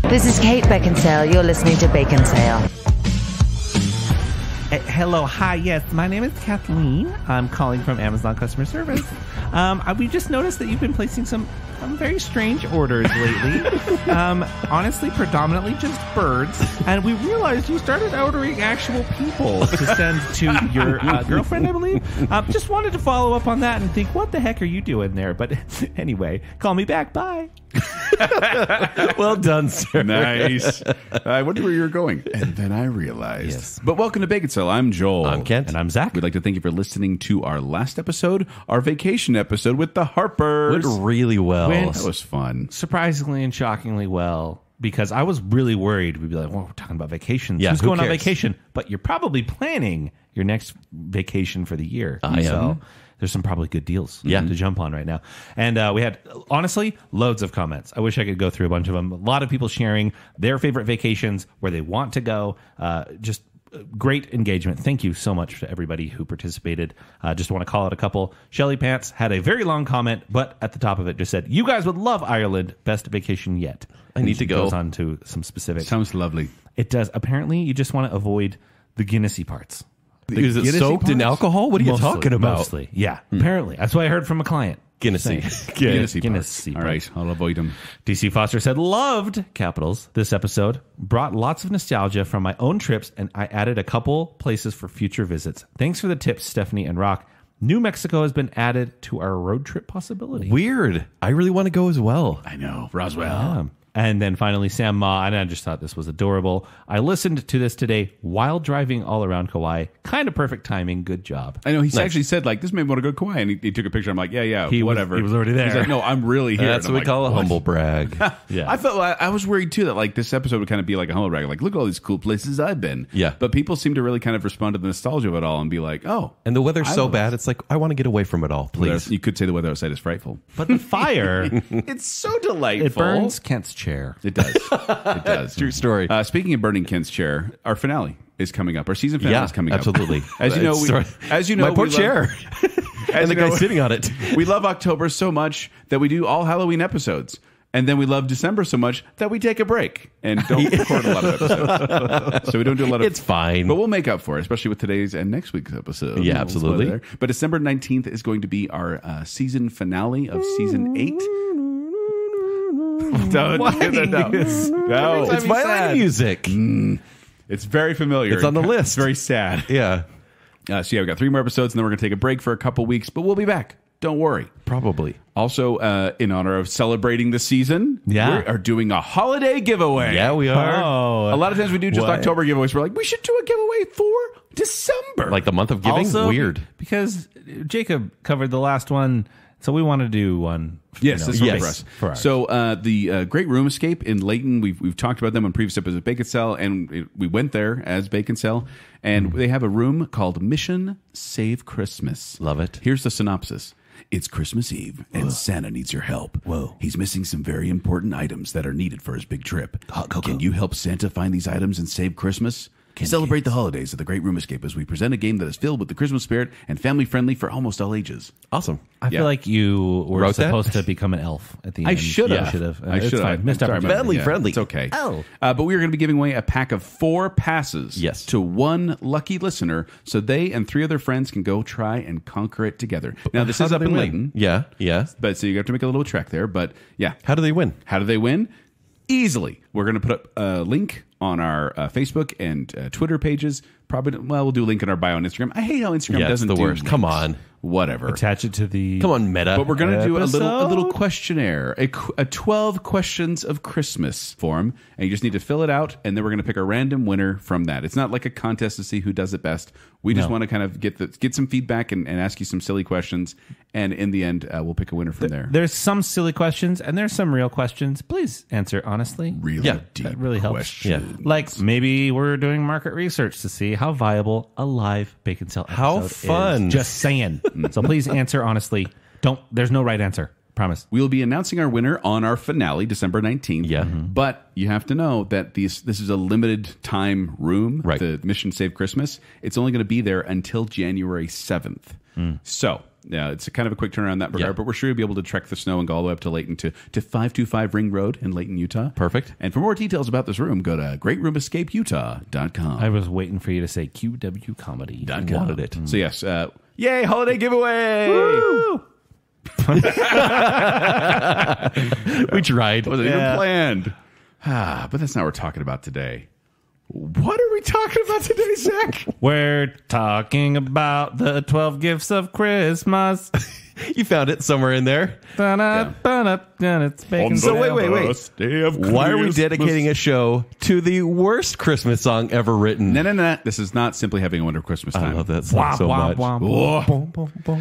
This is Kate Baconsale. You're listening to Baconsale. Hello, hi, yes, my name is Kathleen. I'm calling from Amazon customer service. We just noticed that you've been placing some very strange orders lately. Honestly, predominantly just birds. And we realized you started ordering actual people to send to your girlfriend, I believe. Just wanted to follow up on that and think, what the heck are you doing there? But anyway, call me back. Bye. Well done, sir. Nice. I wonder where you were going. And then I realized. Yes. But welcome to Baconsale. I'm Joel. I'm Kent. And I'm Zach. We'd like to thank you for listening to our last episode, our vacation episode with the Harpers. Went really well. That was fun. Surprisingly and shockingly well, because I was really worried. We'd be like, well, we're talking about vacations. Yeah, Who's who going on cares? vacation? But you're probably planning your next vacation for the year. I so am. there's some probably good deals Yeah. to jump on right now. And we had, honestly, loads of comments. I wish I could go through a bunch of them. A lot of people sharing their favorite vacations, where they want to go. Just great engagement. Thank you so much to everybody who participated. Just want to call out a couple. Shelly Pants had a very long comment, but at the top of it just said, you guys would love Ireland. Best vacation yet. I need to go. Goes on to some specifics. Sounds lovely. It does. Apparently, you just want to avoid the Guinnessy parts. Is it Guinnessy soaked in parts? alcohol? What are you talking about? Mostly, yeah. Apparently. That's what I heard from a client. Guinnessy. Guinnessy Guinnessy parts. All right, I'll avoid them. DC Foster said, loved, capitals, this episode. Brought lots of nostalgia from my own trips, and I added a couple places for future visits. Thanks for the tips, Stephanie and Rock. New Mexico has been added to our road trip possibility. Weird. I really want to go as well. I know. Roswell. Yeah. And then finally, Sam Ma, and I just thought this was adorable. I listened to this today while driving all around Kauai. Kind of perfect timing. Good job. I know. He actually said, like, this made me want to go to Kauai. And he took a picture. I'm like, yeah, whatever. He was already there. He's like, no, I'm really here. That's And what I'm we call a like, what? humble brag. Yeah. I felt I was worried too that like this episode would kind of be like a humble brag, like look at all these cool places I've been. Yeah. But people seem to really kind of respond to the nostalgia of it all and be like, oh. And the weather's I so love bad, it's like, I want to get away from it all, please. You could say the weather outside is frightful. But the fire, It's so delightful. it burns Kent's chair. It does. It does. True story. Speaking of burning Kent's chair, our finale is coming up. Our season finale Yeah, is coming absolutely. up. As you know, My poor chair. And the guy sitting on it. We love October so much that we do all Halloween episodes. And then we love December so much that we take a break and don't record a lot of episodes. So we don't do a lot of... It's fine. But we'll make up for it, especially with today's and next week's episode. Yeah, We'll absolutely. spoil it there. But December 19th is going to be our season finale of season 8. Don't do that. No. It's violin music. It's very familiar. It's on the list. It's very sad. Yeah, So yeah, we've got 3 more episodes, and then we're going to take a break for a couple weeks, but we'll be back. Don't worry. probably. Also, in honor of celebrating the season, Yeah. we are doing a holiday giveaway. Yeah, we are. Oh, A lot of times we do just What? October giveaways. We're like, we should do a giveaway for December. Like the month of giving? also, Weird. because Jacob covered the last one, so we want to do one. Yes, this is Yes. for us. For ours. So the Great Room Escape in Layton, we've talked about them on previous episodes of Baconsale, and we went there as Baconsale, and they have a room called Mission Save Christmas. Love it. Here's the synopsis. It's Christmas Eve, and Santa needs your help. Whoa. He's missing some very important items that are needed for his big trip. Can you help Santa find these items and save Christmas? Celebrate the holidays at the Great Room Escape as we present a game that is filled with the Christmas spirit and family-friendly for almost all ages. Awesome. I Yeah. feel like you were Wrote that? supposed to become an elf at the end. I should have. You should have. I It's should fine. have. Missed Sorry, opportunity. Family yeah, friendly. It's okay. Oh. But we are going to be giving away a pack of 4 passes Yes. to one lucky listener so they and 3 other friends can go try and conquer it together. Now, this How is do up they in win? Layton. Yeah, yeah. But so you have to make a little trek there. But yeah. How do they win? How do they win? Easily. We're going to put up a link on our Facebook and Twitter pages. Probably, well, we'll do a link in our bio on Instagram. I hate how Instagram Yeah, it's doesn't the do worst. Come links. on. Whatever. Attach it to the. Come on, Meta. But we're going to do a little Episode? questionnaire, a 12 questions of Christmas form, and you just need to fill it out, and then we're going to pick a random winner from that. It's not like a contest to see who does it best. We just want to kind of get some feedback and ask you some silly questions, and in the end, we'll pick a winner from there. There's some silly questions and there's some real questions. Please answer honestly. Really Yeah, deep that really helps. questions. Yeah. Like maybe we're doing market research to see how viable a live Baconsale episode How is. fun. Just saying. So please answer honestly. There's no right answer. Promise. We'll be announcing our winner on our finale, December 19th. Yeah. But you have to know that this is a limited time room, Right. the Mission Save Christmas. It's only going to be there until January 7th. So Yeah, it's a kind of a quick turnaround in that regard, but we're sure you'll be able to trek the snow and go all the way up to Layton to 525 Ring Road in Layton, Utah. Perfect. And for more details about this room, go to greatroomescapeutah.com. I was waiting for you to say QWComedy.com. Wanted it. So yes, yay, holiday giveaway! Woo! We tried. Wasn't even planned. But that's not what we're talking about today. What are we talking about today, Zach? We're talking about the 12 gifts of Christmas. You found it somewhere in there. It's bacon. So wait. Why are we dedicating a show to the worst Christmas song ever written? No. This is not simply having a wonderful Christmas time. I love that song so much.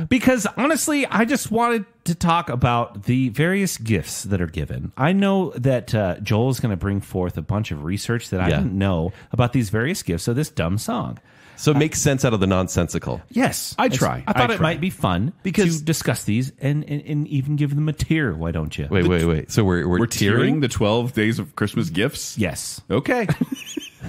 Because honestly, I just wanted to talk about the various gifts that are given. I know that Joel is going to bring forth a bunch of research that I didn't know about these various gifts of this dumb song. So it makes sense out of the nonsensical. Yes. I thought it might be fun to discuss these and even give them a tier. Why don't you? Wait. So we're tiering the 12 days of Christmas gifts? Yes. Okay.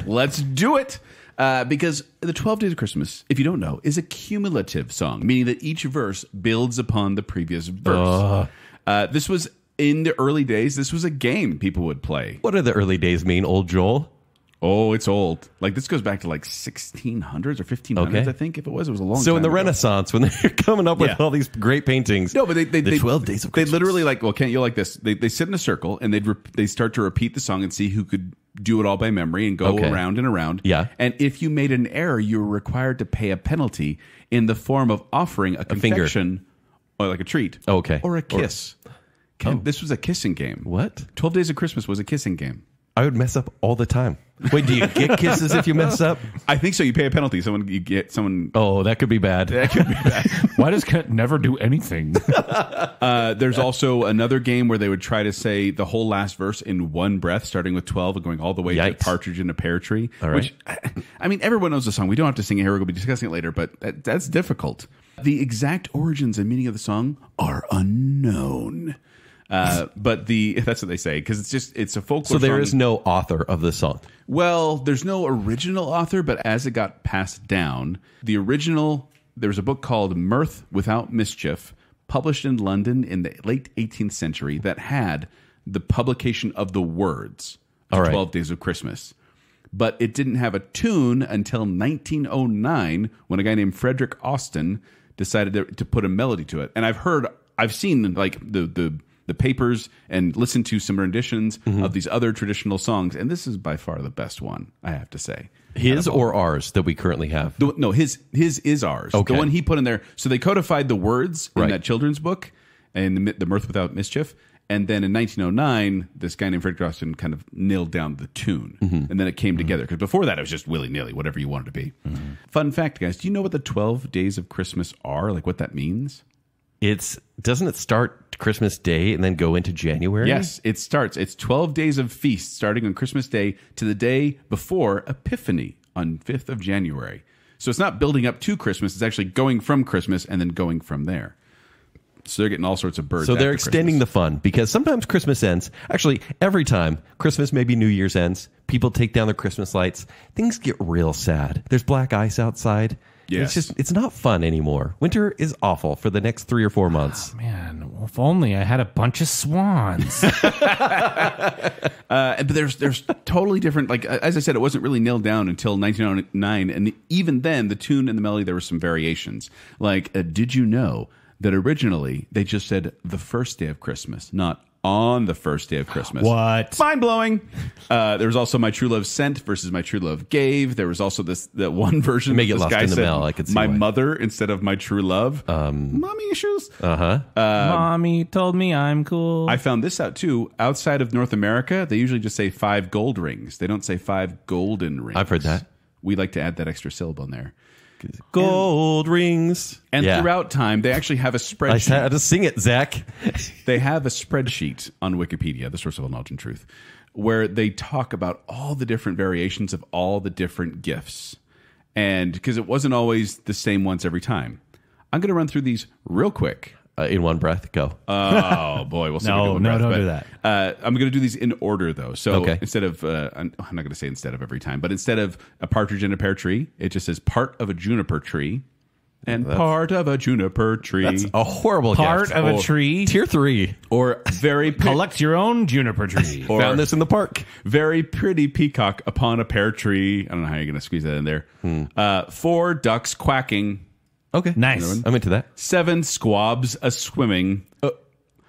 Let's do it. Because the 12 Days of Christmas, if you don't know, is a cumulative song, meaning that each verse builds upon the previous verse. This was, in the early days, this was a game people would play. What do the early days mean, old Joel? Oh, it's old. Like, this goes back to like 1600s or 1500s, I think. If it was a long time So in the ago. Renaissance, when they're coming up with all these great paintings. No, but they 12 Days of Christmas. They literally can't you like this? They sit in a circle and they start to repeat the song and see who could do it all by memory and go around and around. Yeah. And if you made an error, you were required to pay a penalty in the form of offering a confection or like a treat. Okay. Or a kiss. This was a kissing game. What? 12 Days of Christmas was a kissing game. I would mess up all the time. Wait, do you get kisses if you mess up? I think so. You pay a penalty. You get someone. Oh, that could be bad. That could be bad. Why does Kent never do anything? There's also another game where they would try to say the whole last verse in one breath, starting with 12 and going all the way to partridge in a pear tree. All right. Which, I mean, everyone knows the song. We don't have to sing it here. We're going to be discussing it later, but that's difficult. The exact origins and meaning of the song are unknown. But that's what they say, because it's a folklore song. So there is no author of the song. Well, there's no original author, but as it got passed down, there was a book called Mirth Without Mischief, published in London in the late 18th century, that had the publication of the words of 12 Days of Christmas. But it didn't have a tune until 1909, when a guy named Frederick Austin decided to put a melody to it. And I've seen like the papers and listened to some renditions of these other traditional songs, and this is by far the best one, I have to say. His or ours that we currently have? No, his is ours. Okay. The one he put in there. So they codified the words in that children's book, and the Mirth Without Mischief. And then in 1909, this guy named Frederick Austin kind of nailed down the tune. And then it came together. Because before that, it was just willy-nilly, whatever you wanted to be. Fun fact, guys, do you know what the 12 Days of Christmas are? Like what that means? Doesn't it start Christmas Day and then go into January? Yes, it's 12 days of feast starting on Christmas Day to the day before Epiphany on 5th of January. So it's not building up to Christmas, it's actually going from Christmas and then going from there. So they're getting all sorts of birds. So they're extending the fun, because sometimes Christmas ends. Actually, every time Christmas, maybe New Year's ends, people take down their Christmas lights. Things get real sad. There's black ice outside. Yes. It's not fun anymore. Winter is awful for the next 3 or 4 months. Oh, man, if only I had a bunch of swans. But there's totally different. Like as I said, it wasn't really nailed down until 1909, and even then, the tune and the melody, there were some variations. Like, did you know that originally they just said the first day of Christmas, not on the first day of Christmas? What? Mind blowing. There was also My True Love Sent versus My True Love Gave. There was also that one version. May get this lost guy in the said, mail. I could see my why. mother instead of my true love. Mommy issues. Mommy told me I'm cool. I found this out too. Outside of North America, they usually just say 5 gold rings. They don't say 5 golden rings. I've heard that. We like to add that extra syllable in there. Gold rings. And throughout time, they actually have a spreadsheet. I had to sing it, Zach. They have a spreadsheet on Wikipedia, the source of all knowledge and truth, where they talk about all the different variations of all the different gifts. And because it wasn't always the same ones every time. I'm going to run through these real quick. In one breath, go. Oh, boy. We'll see. Don't do that. I'm going to do these in order, though. So instead of, I'm not going to say instead of every time, but instead of a partridge in a pear tree, it just says part of a juniper tree. And part of a juniper tree. That's a horrible Part gift. of a tree. Tier 3. Or very Collect your own juniper tree. Or Found this in the park. very pretty peacock upon a pear tree. I don't know how you're going to squeeze that in there. 4 ducks quacking. Okay. Nice. I'm into that. 7 squabs a swimming.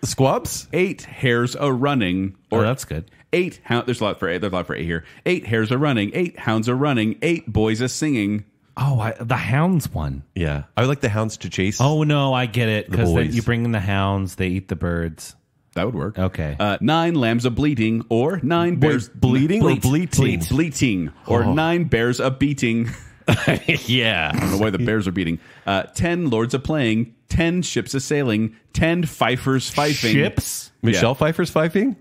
Squabs? 8 hares a running. Oh, that's good. 8 hounds. There's a lot for 8. There's a lot for 8 here. 8 hares a running. 8 hounds a running. 8 boys a singing. Oh, the hounds one. Yeah. I would like the hounds to chase. Oh, no, I get it. Because boys. you bring in the hounds, they eat the birds. That would work. Okay. 9 lambs a bleating, or 9 bears bleeding or bleating? Bleating, or 9 bears a beating. Yeah. I don't know why the bears are beating. 10 lords a playing, 10 ships a sailing, 10 fifers fifing. Ships? Michelle Pfeiffer's fifing?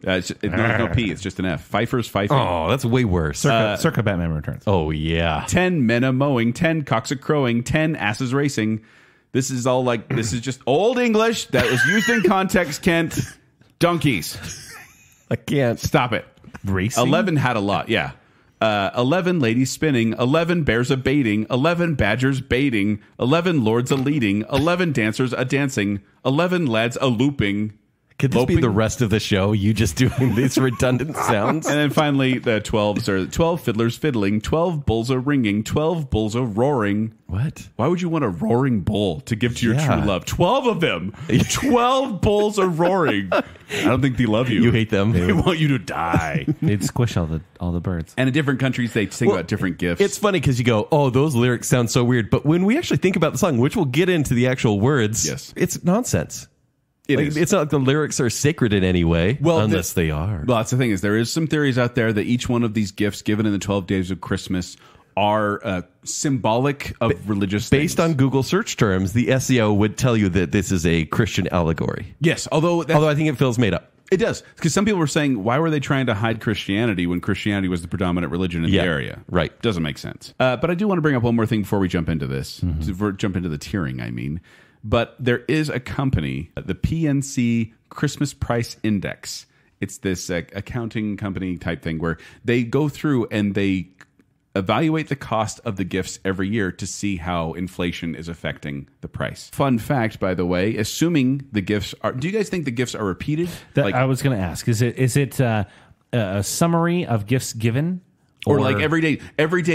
No P, it's just an F. Fifers fifing. Oh, that's way worse. Circa Batman Returns. Oh, yeah. 10 men a mowing, 10 cocks a crowing, 10 asses racing. This is all like, this is just old English that was used in context, Kent. Donkeys. I can't. Stop it. Racing? 11 had a lot, yeah. 11 ladies spinning, 11 bears a baiting, 11 badgers baiting, 11 lords a leading, 11 dancers a dancing, 11 lads a looping. Could this be Loping. the rest of the show? You just doing these redundant sounds? And then finally, the 12s are 12 fiddlers fiddling, 12 bulls a ringing, 12 bulls a roaring. What? Why would you want a roaring bull to give to your Yeah. true love? 12 of them. 12 bulls are roaring. I don't think they love you. You hate them. They want you to die. They'd squish all the birds. And in different countries, they sing about different gifts. It's funny because you go, oh, those lyrics sound so weird. But when we actually think about the song, which we'll get into the actual words, Yes. it's nonsense. It is. It's not like the lyrics are sacred in any way, Well, unless they are. Well, that's the thing is there is some theories out there that each one of these gifts given in the 12 days of Christmas are symbolic of religious Based things. on Google search terms, the SEO would tell you that this is a Christian allegory. Yes, although Although I think it feels made up. it does, because some people were saying, why were they trying to hide Christianity when Christianity was the predominant religion in Yeah, the area? right. Doesn't make sense. But I do want to bring up one more thing before we jump into this, jump into the tiering, I mean. But there is a company, the PNC Christmas Price Index. It's this accounting company type thing where they go through and they evaluate the cost of the gifts every year to see how inflation is affecting the price. Fun fact, by the way, assuming the gifts are... Do you guys think the gifts are repeated? I was going to ask, is it a summary of gifts given? Or like every day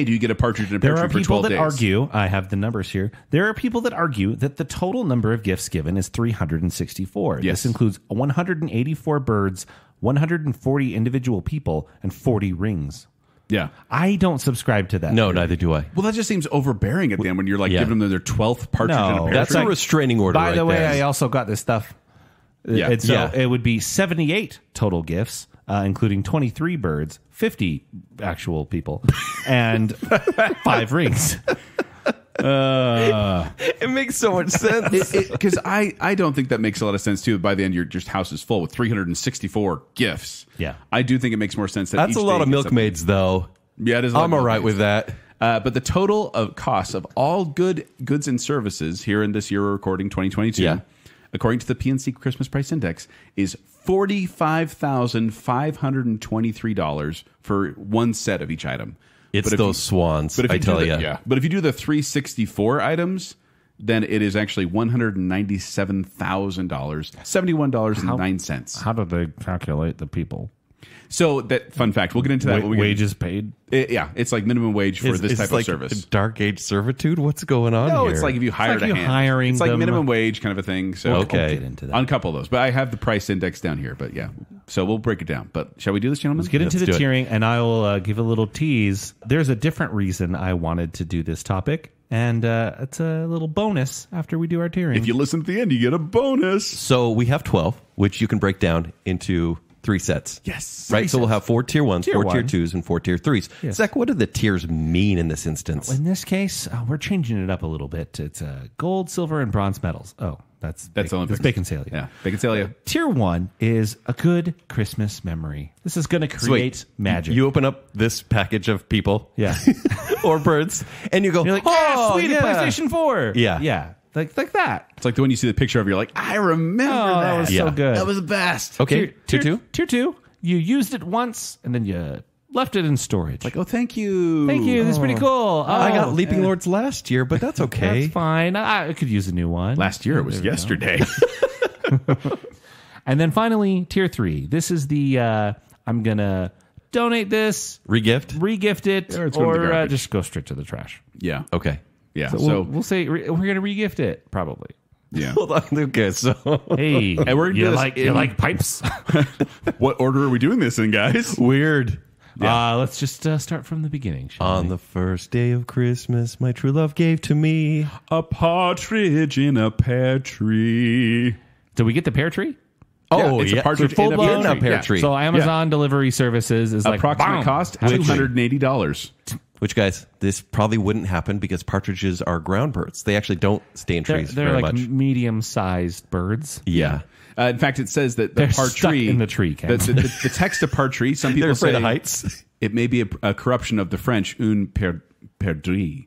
do you get a partridge in a pear There tree are for people 12 that days? argue, I have the numbers here, there are people that argue that the total number of gifts given is 364. Yes. This includes 184 birds, 140 individual people, and 40 rings. Yeah. I don't subscribe to that. No, theory. neither do I. Well, that just seems overbearing at the end when you're like Yeah. giving them their 12th partridge in a No, pear That's tree. a restraining order By right the way, there. I also got this stuff. Yeah. And so Yeah. it would be 78 total gifts, including 23 birds, 50 actual people, and 5 rings. It makes so much sense. Because I don't think that makes a lot of sense too. By the end, your just house is full with 364 gifts. Yeah. I do think it makes more sense. That's each a lot day of gets something. milkmaids, though. Yeah, it is. A lot I'm of all right milkmaids. with that. But the total of costs of all goods and services here in this year we're recording 2022, Yeah. according to the PNC Christmas Price Index, is $45,523 for one set of each item. It's But if those you- swans, But if I you do tell the- you. yeah. But if you do the 364 items, then it is actually $197,000, $71.09. How do they calculate the people? So that fun fact, we'll get into that. when we get- Wages paid? yeah, it's like minimum wage for this type like of service. dark age servitude? What's going on No, here? it's like if you hired like a you hand. hiring it's like them. minimum wage kind of a thing. So Okay. We'll get into that. on a couple of those, but I have the price index down here. But yeah, so we'll break it down. But shall we do this, gentlemen? Let's get into Let's the do it. tiering, and I will give a little tease. There's a different reason I wanted to do this topic, and it's a little bonus after we do our tiering. If you listen to the end, you get a bonus. So we have 12, which you can break down into 3 sets. Yes. Right, so we'll have 4 tier 1s, Tier 4 tier one. 2s, and 4 tier 3s. Yes. Zach, what do the tiers mean in this instance? In this case, we're changing it up a little bit. It's gold, silver, and bronze medals. Oh, that's Olympics. Baconsale. Yeah, Baconsale. Tier 1 is a good Christmas memory. This is going to So wait, create magic. You open up this package of people yeah. or birds, and you go, You're like, oh, sweet, yeah. a PlayStation 4. Yeah. Yeah. Like that. It's like the one you see the picture of. You're like, I remember that. That was Yeah. so good. That was the best. Okay, tier 2. Tier 2. You used it once, and then you left it in storage. Like, oh, thank you. Thank you. This is pretty cool. I got Leaping Lords last year, but that's okay. That's fine. I could use a new one. Last year, it was yesterday. And then finally, tier 3. This is the I'm going to donate this, regift it, or just go straight to the trash. Yeah. Okay. Yeah. So we'll say we're going to regift it, probably. Yeah. Hold on. Okay, so Hey, and we're you like pipes? What order are we doing this in, guys? weird. Let's just start from the beginning, shall On we? the first day of Christmas, my true love gave to me A partridge in a pear tree. Did we get the pear tree? Oh, it's a yeah. partridge Full in a blown pear tree. pear tree. So Amazon delivery services is like Approximate bam, cost have a tree. $280. Which, guys, this probably wouldn't happen because partridges are ground birds. They actually don't stay in trees They're very like much. medium-sized birds. Yeah. In fact, it says that the They're par stuck tree in the tree, Ken. The text of par tree. Some people They're afraid say of heights. it may be a corruption of the French un perdrix.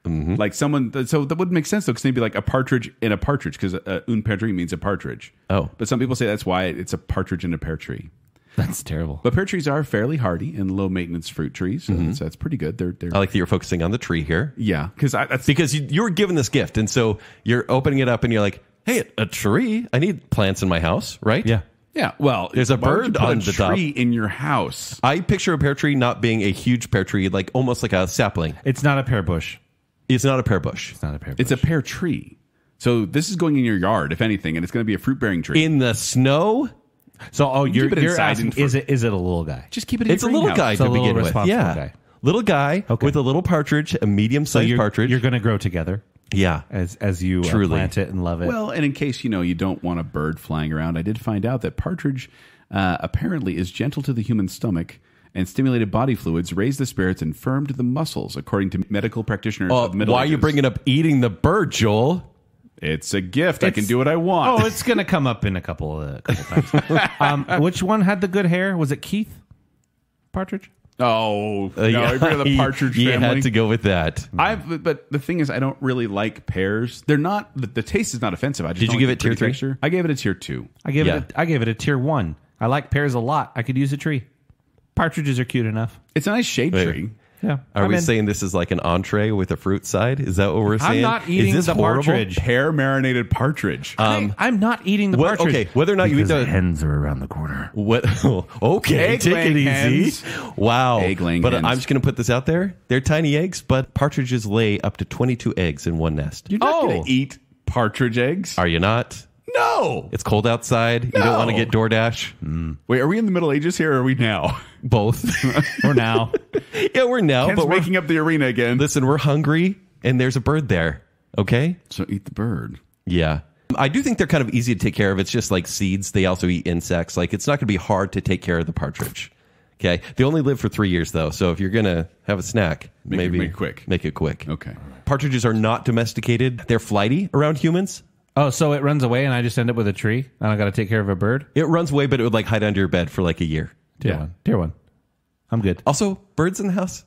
Like someone, so that wouldn't make sense though, because they'd be like a partridge in a partridge, because un perdrix means a partridge. Oh. But some people say that's why it's a partridge in a pear tree. That's terrible. But pear trees are fairly hardy and low maintenance fruit trees, so that's pretty good. They're I like that you're focusing on the tree here. yeah, that's Because you were given this gift, and so you're opening it up, and you're like, hey, a tree? I need plants in my house, right? Yeah. yeah. Well, There's a why would bird you put on a the top. tree in your house. I picture a pear tree not being a huge pear tree, like almost like a sapling. It's not a pear bush. It's not a pear bush. It's not a pear bush. It's a pear tree. So this is going in your yard, if anything, and it's going to be a fruit bearing tree. In the snow? So, you're keep it inside asking, and is it a little guy? Just keep it in It's a your little greenhouse. guy It's a to little begin with. responsible Yeah. guy. Little guy Okay. with a little partridge, a medium-sized partridge. You're going to grow together yeah. as you Truly. plant it and love it. Well, and in case you don't want a bird flying around, I did find out that partridge apparently is gentle to the human stomach, and stimulated body fluids raise the spirits and firmed the muscles, according to medical practitioners of the Middle why are you Ages. bringing up eating the bird, Joel? It's a gift. I can do what I want. Oh, it's going to come up in a couple times. Which one had the good hair? Was it Keith Partridge? no, I bring the partridge you family. had to go with that. But the thing is, I don't really like pears. They're not. The taste is not offensive. I just Did don't you give like it the tier pretty 3? texture. I gave it a tier 2. I gave Yeah. it a tier 1. I like pears a lot. I could use a tree. Partridges are cute enough. It's a nice shade Wait. tree. Yeah. Are we in. saying this is like an entree with a fruit side? Is that what we're saying? I'm not eating is this the horrible? partridge. Pear marinated partridge. I'm not eating the partridge. Okay, whether or not you eat the hens are around the corner. what? Okay, take it Egg-laying easy. hens. Wow. Egg-laying but hens. I'm just going to put this out there. They're tiny eggs, but partridges lay up to 22 eggs in one nest. You're not going to eat partridge eggs. Are you not? No. It's cold outside. You don't want to get DoorDash. Wait, are we in the Middle Ages here, or are we now? Both. Or now. Yeah, we're now, Ken's but we're making up the arena again. listen, we're hungry, and there's a bird there. Okay? So eat the bird. Yeah. I do think they're kind of easy to take care of. It's just like seeds. They also eat insects. Like, it's not going to be hard to take care of the partridge. Okay? They only live for 3 years, though. So if you're going to have a snack, maybe make it quick. Make it quick. Okay. Partridges are not domesticated. They're flighty around humans. Oh, so it runs away and I just end up with a tree and I got to take care of a bird? It runs away, but it would like hide under your bed for like a year. Tier 1. I'm good. Also, birds in the house.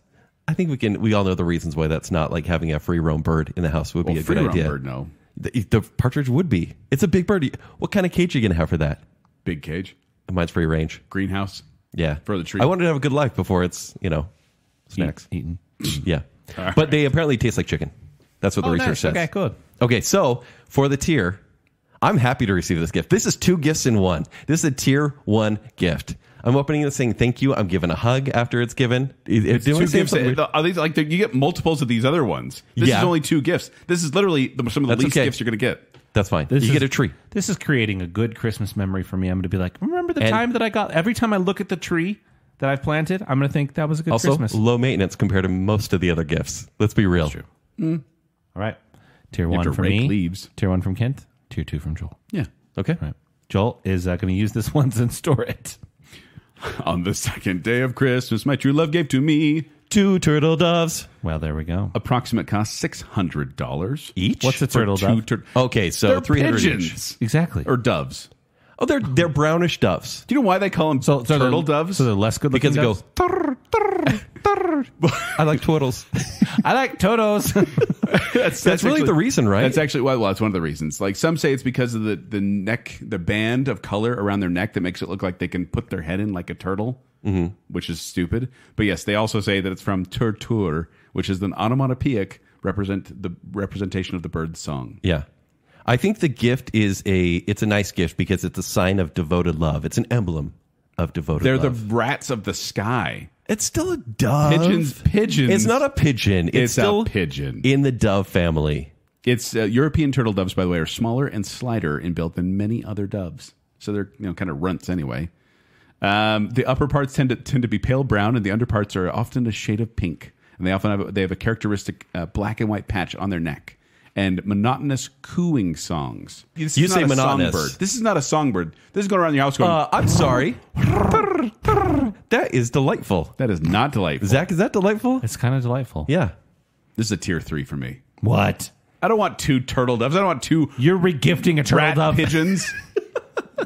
I think we all know the reasons why that's not like having a free roam bird in the house would be a good free-roam idea. bird, no. The partridge would be. It's a big bird. What kind of cage are you going to have for that? Big cage. Mine's free range. Greenhouse. Yeah. For the tree. I wanted to have a good life before it's, snacks. Eaten. Yeah. But they apparently taste like chicken. That's what the research says. Okay, good. Okay, so for the tier, I'm happy to receive this gift. This is 2 gifts in one. This is a tier 1 gift. I'm opening it saying thank you. I'm giving a hug after it's given. Two gifts. Are these like you get multiples of these other ones? This is only 2 gifts. This is literally some of the least gifts you're going to get. That's fine. You get a tree. This is creating a good Christmas memory for me. I'm going to be like, remember the And- time that I got, every time I look at the tree that I've planted, I'm going to think that was a good Also, Christmas. low maintenance compared to most of the other gifts. Let's be real. True. All right. Tier You have 1 to from rake me. leaves. Tier 1 from Kent. Tier 2 from Joel. Yeah. Okay. All right. Joel is going to use this once and store it. On the second day of Christmas, my true love gave to me 2 turtle doves. Well, there we go. approximate cost $600 Each? What's a turtle dove? Okay, so They're 300 pigeons. each. Exactly. Or doves. Oh, they're brownish doves. Do you know why they call them turtle doves? So they're less good looking Because it goes. I like turtles. I like Totos. That's really the reason, right? That's actually well, that's one of the reasons. Like some say it's because of the neck, the band of color around their neck that makes it look like they can put their head in like a turtle. which is stupid. But yes, they also say that it's from tur, which is an onomatopoeic representation of the bird's song. Yeah. I think the gift it's a nice gift because it's a sign of devoted love. It's an emblem of devoted love. They're the rats of the sky. It's still a dove. Pigeons. It's not a pigeon. It's still a pigeon. In the dove family. It's European turtle doves, by the way, are smaller and slighter in build than many other doves. So they're kind of runts anyway. The upper parts tend to be pale brown, and the underparts are often a shade of pink. And they often have a characteristic black and white patch on their neck. And monotonous cooing songs. You say monotonous. Songbird. This is not a songbird. This is going around your house going... I'm sorry. That is delightful. That is not delightful. Zach, is that delightful? It's kind of delightful. Yeah. This is a tier 3 for me. What? I don't want 2 turtle doves. I don't want 2 You're regifting a turtle rat dove. pigeons.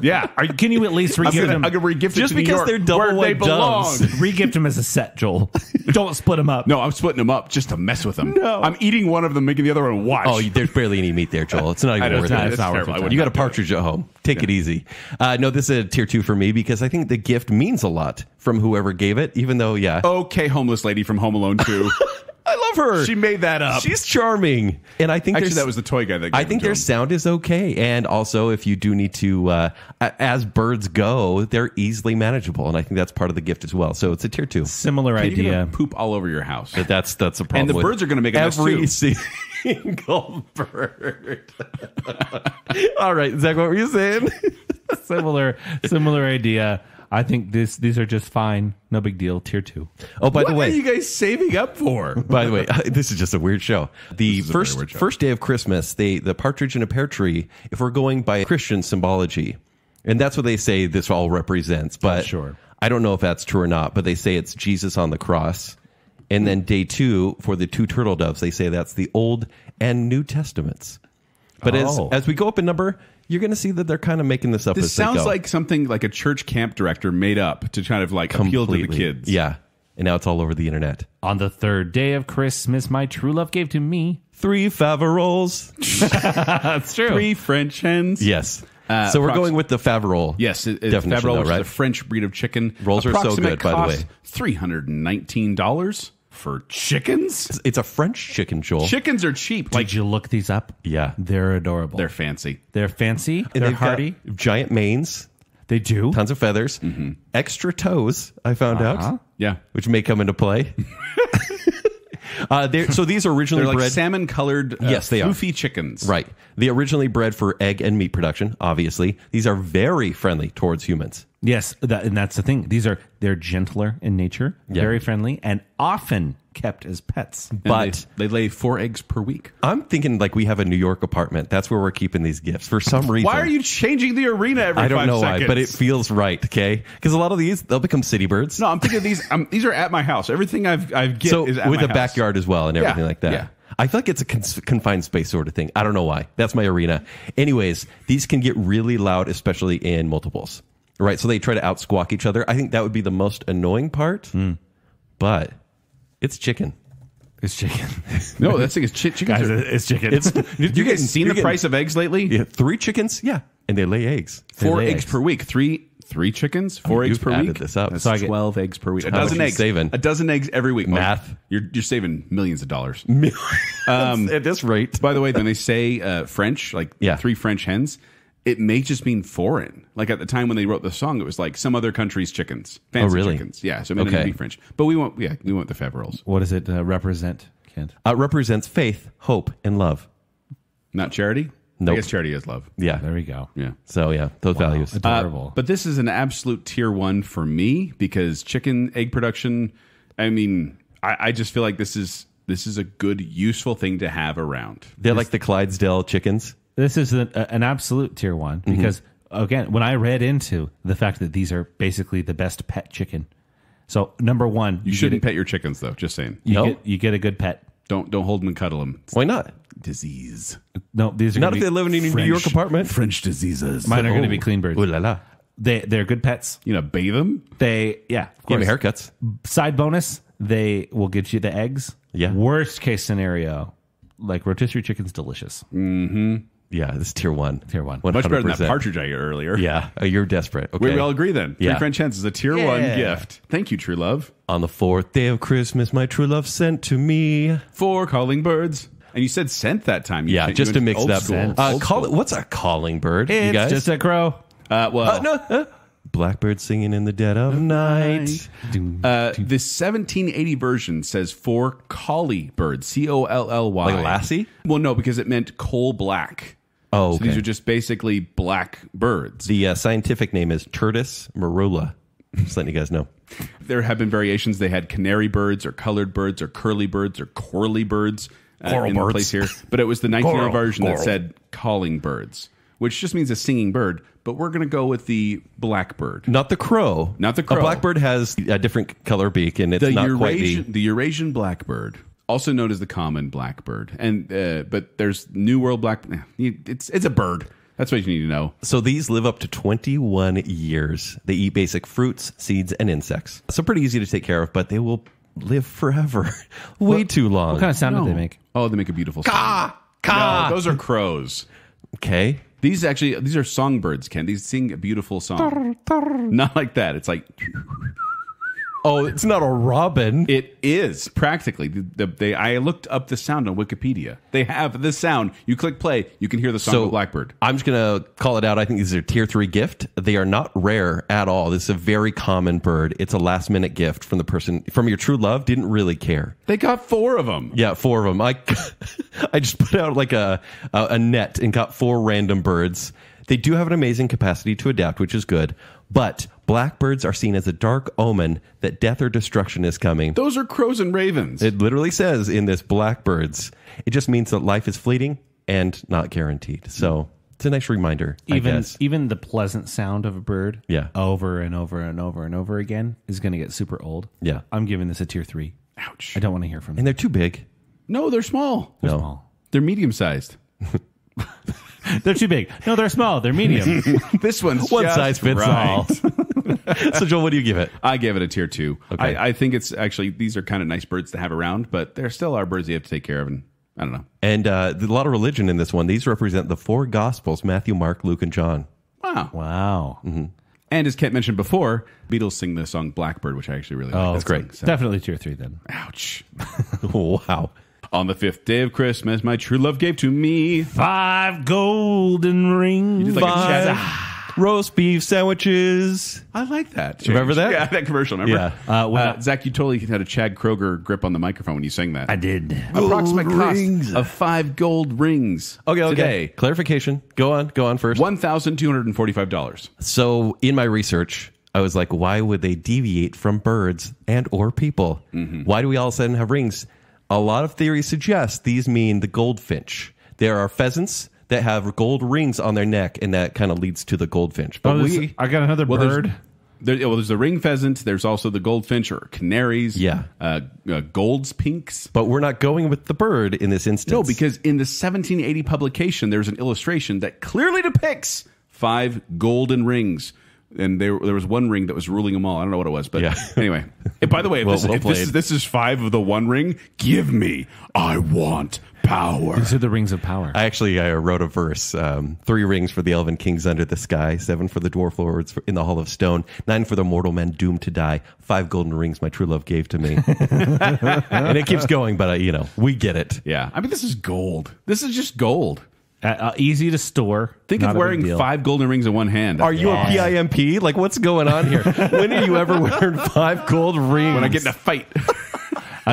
Yeah. Can you at least regift them? I'm going to regift Just it to New because York, they're double where white they belong. doves. Regift them as a set, Joel. Don't split them up. No, I'm splitting them up just to mess with them. No. I'm eating one of them, making the other one watch. Oh, there's barely any meat there, Joel. It's not even worth it. It's not worth it. You got a partridge at home. Take it easy. No, this is a tier 2 for me because I think the gift means a lot from whoever gave it, even though, Okay, homeless lady from Home Alone 2. I love her. She made that up. She's charming. And I think Actually, that was the toy guy that gave I think their sound is okay. And also, if you do need to, as birds go, they're easily manageable. And I think that's part of the gift as well. So it's a tier 2. Similar You're idea. gonna poop all over your house. But that's a problem. And the with birds are going to make a mess every too. single bird. All right, Zach, what were you saying? Similar idea. I think these are just fine. No big deal. Tier 2. Oh, by the What way, are you guys saving up for? by the way, this is just a weird show. The first day of Christmas, the partridge in a pear tree, if we're going by Christian symbology, and that's what they say this all represents. But sure. I don't know if that's true or not, but they say it's Jesus on the cross. And then day 2, for the 2 turtle doves, they say that's the Old and New Testaments. But as we go up in number, you're going to see that they're kind of making this up This as they go. sounds like something like a church camp director made up to kind of like appeal to the kids. Yeah. And now it's all over the internet. On the 3rd day of Christmas, my true love gave to me 3 Faveroles. That's true. 3 French hens. Yes. So we're going with the Faverole. Yes, definition, Faverole, though, which right? is a French breed of chicken. Rolls are so Approximate good, by the way. cost, $319 for chickens. It's a French chicken, Joel. Chickens are cheap. Did you look these up? Yeah. They're adorable. They're fancy. They're fancy. And They're they've got hardy. giant manes, They do. tons of feathers, extra toes, I found out, Yeah. which may come into play. So these are originally They're like bred... salmon-colored, Yes, they are. floofy chickens. Right. They originally bred for egg and meat production, obviously. These are very friendly towards humans. Yes, and that's the thing. They're gentler in nature, very friendly, and often kept as pets. And But they lay 4 eggs per week. I'm thinking like we have a New York apartment. That's where we're keeping these gifts for some reason. Why are you changing the arena every 5 I seconds? don't know why, but it feels right, okay? Because a lot of these, they'll become city birds. No, I'm thinking these are at my house. Everything I've get So is at with my a house. backyard as well and everything like that. Yeah. I feel like it's a confined space sort of thing. I don't know why. That's my arena. Anyways, these can get really loud, especially in multiples. Right? So they try to out-squawk each other. I think that would be the most annoying part. But it's chicken. It's chicken. No, that's thing is chicken. Guys, it's chicken. You guys seen the price of eggs lately? Yeah, 3 chickens? Yeah. And they lay eggs. 4 lay eggs eggs. per week. Three chickens, 4 eggs you've per added week. this up. That's So I 12 eggs per week. A How much dozen you eggs. saving? A dozen eggs every week. Math. You're saving millions of dollars. At this rate. By the way, when they say French, like 3 French hens, it may just mean foreign. Like at the time when they wrote the song, it was like some other country's chickens. Fancy really? chickens. Yeah, so it may not even be French. But we want the Faveroles. What does it represent, Kent? It represents faith, hope, and love. Not charity? Nope. I guess charity is love. Yeah. There we go. Yeah. So, yeah, those values. Adorable. But this is an absolute tier 1 for me because chicken egg production, I mean, I just feel like this is a good, useful thing to have around. They're like the Clydesdale chickens. This is an absolute tier 1 because, again, when I read into the fact that these are basically the best pet chicken. So, number 1. You shouldn't pet your chickens, though, just saying. You get a good pet. Don't hold them and cuddle them. Why not? Disease. No, these are Not gonna if be, they live in a New York apartment. French diseases. mine are going to be clean birds. Ooh la la. They're good pets. You know, bathe them? Of Give me course. haircuts. Side bonus, they will get you the eggs. Yeah. Worst case scenario, like rotisserie chicken's delicious. Yeah, this is tier 1. Tier 1. 100%. Much better than that partridge I ate earlier. Yeah, you're desperate. Okay. We all agree then. Yeah. 3 French hens is a tier 1 gift. Thank you, true love. On the 4th day of Christmas, my true love sent to me 4 calling birds. And you said scent that time. Yeah, just to mix it up. What's a calling bird? You guys? Just a crow. Blackbird singing in the dead of night. The 1780 version says 4 collie birds. Colly. Like Lassie? Well, no, because it meant coal black. Oh, okay. So these are just basically black birds. The scientific name is Turdus marula. Just letting you guys know. There have been variations. They had canary birds or colored birds or curly birds or corally birds. In the place here, but it was the 1980 version that said calling birds, which just means a singing bird. But we're going to go with the blackbird, not the crow. Not the crow. A blackbird has a different color beak, and it's not quite the Eurasian blackbird, also known as the common blackbird. And but there's New World black. It's a bird. That's what you need to know. So these live up to 21 years. They eat basic fruits, seeds, and insects. So pretty easy to take care of, but they will live forever. Way too long. What kind of sound do they make? Oh, they make a beautiful sound. No, those are crows. Okay. These are songbirds, Ken. These sing a beautiful song. Not like that. It's like... Oh, it's not a robin. It is, practically. I looked up the sound on Wikipedia. They have the sound. You click play, you can hear the song of a blackbird. I'm just going to call it out. I think these are tier 3 gift. They are not rare at all. This is a very common bird. It's a last-minute gift from the person, from your true love, didn't really care. They got 4 of them. Yeah, 4 of them. I just put out like a net and got 4 random birds. They do have an amazing capacity to adapt, which is good. But blackbirds are seen as a dark omen that death or destruction is coming. Those are crows and ravens. It literally says in this blackbirds. It just means that life is fleeting and not guaranteed. So it's a nice reminder, I guess. Even the pleasant sound of a bird over and over and over and over again is going to get super old. Yeah. I'm giving this a tier 3. Ouch. I don't want to hear from them. And they're too big. No, they're small. They're small. They're medium-sized. They're too big. No, they're small. They're medium. This one's one just size fits all. So, Joel, what do you give it? I give it a tier 2. Okay. I think it's actually, these are kind of nice birds to have around, but they're still our birds you have to take care of, and I don't know. And there's a lot of religion in this one. These represent the 4 Gospels, Matthew, Mark, Luke, and John. Wow. Mm-hmm. And as Kent mentioned before, Beatles sing the song Blackbird, which I actually really like. That's great. So. Definitely tier 3 then. Ouch. Wow. On the 5th day of Christmas, my true love gave to me 5 golden rings. Like 5 roast beef sandwiches. I like that. Remember that? Yeah, that commercial. Remember? Yeah. Zach, you totally had a Chad Kroger grip on the microphone when you sang that. I did. Approximate cost of 5 gold rings. Okay. Today. Clarification. Go on first. $1,245. So in my research, I was like, why would they deviate from birds and or people? Mm-hmm. Why do we all of a sudden have rings? A lot of theories suggest these mean the goldfinch. There are pheasants that have gold rings on their neck, and that kind of leads to the goldfinch. But I got another bird. There's the ring pheasant. There's also the goldfinch or canaries. Yeah. Gold's pinks. But we're not going with the bird in this instance. No, because in the 1780 publication, there's an illustration that clearly depicts 5 golden rings. And there was one ring that was ruling them all. I don't know what it was, but anyway. And by the way, if this is 5 of the one ring, give me. I want power. These are the rings of power. I wrote a verse. 3 rings for the elven kings under the sky, 7 for the dwarf lords in the hall of stone, 9 for the mortal men doomed to die, 5 golden rings my true love gave to me. And it keeps going, but we get it. Yeah. I mean, this is gold. This is just gold. Easy to store. Think of wearing 5 golden rings in one hand. Are you a PIMP? Like, what's going on here? When are you ever wearing 5 gold rings? When I get in a fight.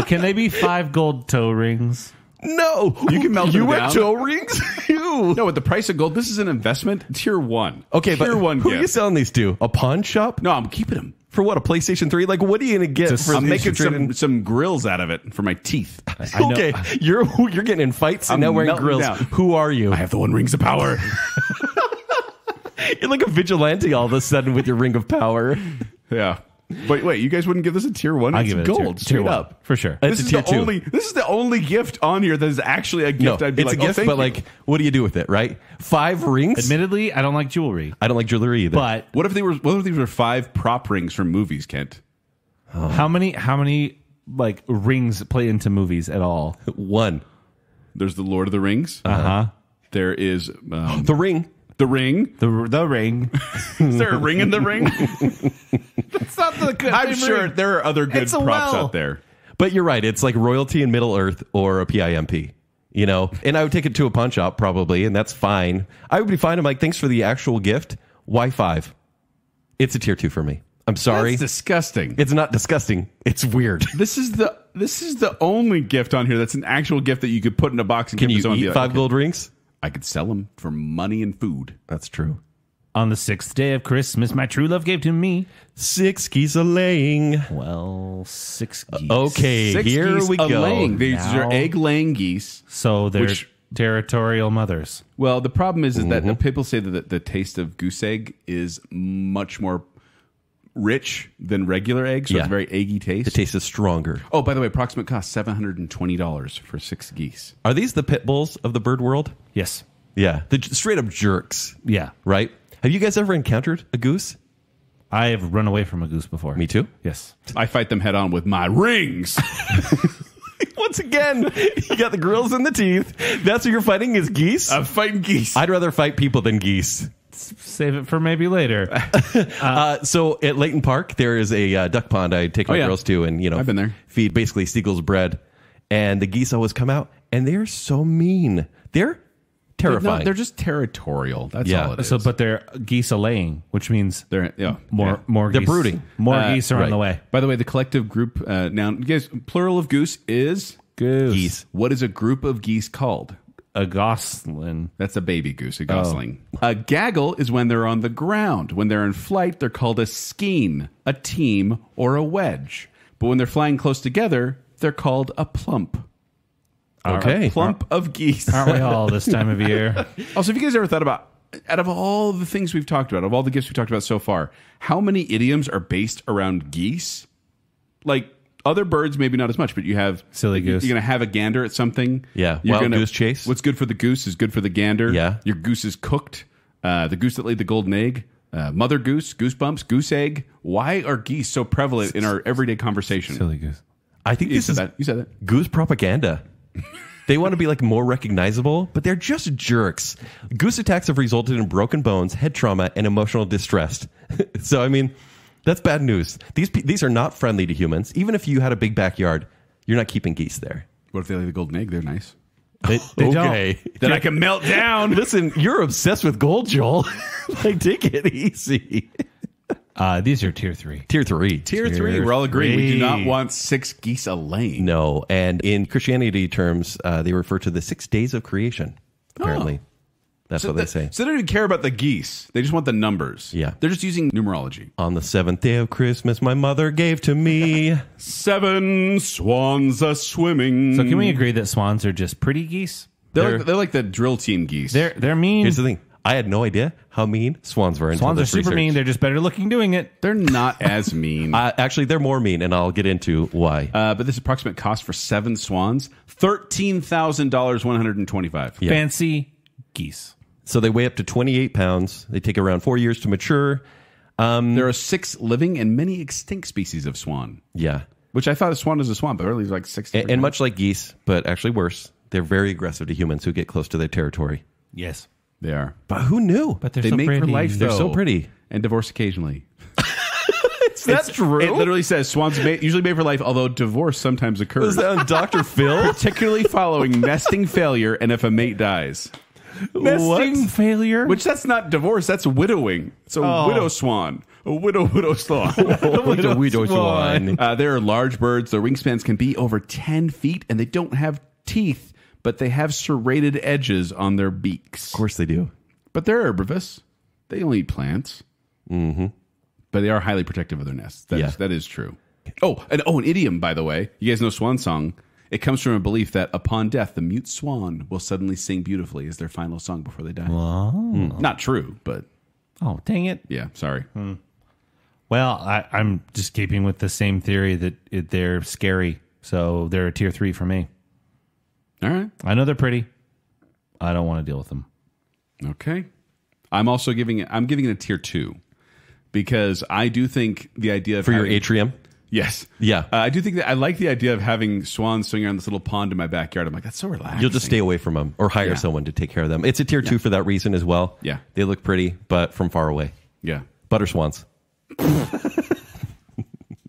Can they be 5 gold toe rings? No. You can melt them down. You wear toe rings? No, with the price of gold, this is an investment. Tier 1. Okay, tier but 1 who are you selling these to? A pawn shop? No, I'm keeping them. For what, a PlayStation 3? Like, what are you going to get? I'm making some grills out of it for my teeth. Okay, you're getting in fights and now wearing grills. Down. Who are you? I have the 1 rings of power. You're like a vigilante all of a sudden with your ring of power. Yeah. But wait, you guys wouldn't give this a tier 1? I give it gold, tier 1 up for sure. It's a tier 2. This is the only gift on here that is actually a gift. No, I'd be it's like, a gift, but like, what do you do with it? Right? 5 rings. Admittedly, I don't like jewelry. I don't like jewelry either. But what if these were 5 prop rings from movies, Kent? Oh. How many like rings play into movies at all? 1. There's the Lord of the Rings. There is The ring. The ring. The ring. Is there a ring in the ring? It's not the good. I'm sure there are other good It's a props well. out there. But you're right. It's like royalty in Middle Earth or a PIMP. You know, and I would take it to a pawn shop probably, and that's fine. I would be fine. I'm like, thanks for the actual gift. Why 5? It's a tier 2 for me. I'm sorry. That's disgusting. It's not disgusting. It's weird. This is the only gift on here that's an actual gift that you could put in a box and Can give you to someone. eat 5 gold rings? I could sell them for money and food. That's true. On the 6th day of Christmas, my true love gave to me. 6 geese a laying. Well, 6 geese. Okay, 6 here geese we a go. laying. These Now- are egg-laying geese. So they're Which- territorial mothers. Well, the problem is that people say that the taste of goose egg is much more rich than regular egg, so Yeah. it's a very eggy taste. The taste is stronger. Oh, by the way, approximate cost $720 for 6 geese. Are these the pit bulls of the bird world? Yes. Yeah, the straight up jerks, Yeah. right? Have you guys ever encountered a goose? I have run away from a goose before. Me too. Yes. I fight them head on with my rings. Once again, you got the grills and the teeth. That's what you're fighting is geese? I'm fighting geese. I'd rather fight people than geese. Save it for maybe later. So at Leighton Park, there is a duck pond I take my yeah. girls to and, I've been there. feed basically seagulls bread. And the geese always come out and they're so mean. They're terrifying. No, they're just territorial. That's Yeah. all it is. So, but they're geese a laying, which means they're more They're geese. brooding. More geese are on right. the way. By the way, the collective group noun, guys, plural of goose is Goose. Geese. What is a group of geese called? A goslin. That's a baby goose, a gosling. A gaggle is when they're on the ground. When they're in flight, they're called a skein, a team, or a wedge. But when they're flying close together, they're called a plump. Okay. A plump of geese. Aren't we all this time of year? Also, have you guys ever thought about, out of all the things we've talked about, of all the gifts we've talked about so far, how many idioms are based around geese? Like, other birds, maybe not as much, but you have... Silly goose. You're going to have a gander at something. Yeah, You're wild gonna, goose chase. What's good for the goose is good for the gander. Yeah. Your goose is cooked. The goose that laid the golden egg. Mother goose, goosebumps, goose egg. Why are geese so prevalent in our everyday conversation? Silly goose. I think You this said is that. You said that. goose propaganda. They want to be like more recognizable, but they're just jerks. Goose attacks have resulted in broken bones, head trauma, and emotional distress. So, I mean, that's bad news. These are not friendly to humans. Even if you had a big backyard, you're not keeping geese there. What if they lay the golden egg? They're nice. They Okay. Then I can melt down. Listen, you're obsessed with gold, Joel. Like, take it easy. These are tier 3. Tier 3. Tier 3, we're all agreeing. We do not 3. want 6 geese a laying. No, and in Christianity terms, they refer to the 6 days of creation, apparently. That's what they say. So they don't even care about the geese. They just want the numbers. Yeah. They're just using numerology. On the 7th day of Christmas, my mother gave to me. 7 swans a swimming. So can we agree that swans are just pretty geese? They're like the drill team geese. They're mean. Here's the thing. I had no idea how mean swans were. Swans are super mean. They're just better looking doing it. They're not as mean. Actually, they're more mean, and I'll get into why. But this approximate cost for 7 swans, $13,000, 125. Yeah. Fancy geese. So they weigh up to 28 pounds. They take around 4 years to mature. There are 6 living and many extinct species of swan, Yeah. which I thought a swan is a swan, but really it's like 6. And much like geese, but actually worse, they're very aggressive to humans who get close to their territory. Yes. They are. But who knew? But they're They so mate pretty. for life, They're though, so pretty. and divorce occasionally. That's true. It literally says swans usually mate for life, although divorce sometimes occurs. Is that on Dr. Phil? Particularly following nesting failure and if a mate dies. Nesting failure. Which that's not divorce, that's widowing. It's a widow swan. A widow swan. Widow swan. They are large birds. Their wingspans can be over 10 feet, and they don't have teeth, but they have serrated edges on their beaks. Of course they do. But they're herbivorous. They only eat plants. Mm-hmm. But they are highly protective of their nests. That is true. An idiom, by the way. You guys know swan song. It comes from a belief that upon death, the mute swan will suddenly sing beautifully as their final song before they die. Not true, but Oh, dang it. yeah, sorry. Well, I'm just keeping with the same theory that they're scary. So they're a tier 3 for me. All right. I know they're pretty. I don't want to deal with them. Okay. I'm giving it a tier 2 because I do think the idea of For your having- atrium? Yes. Yeah. I do think that I like the idea of having swans swimming around this little pond in my backyard. I'm like, that's so relaxing. You'll just stay away from them or hire someone to take care of them. It's a tier 2 for that reason as well. Yeah. They look pretty, but from far away. Yeah. Butter swans.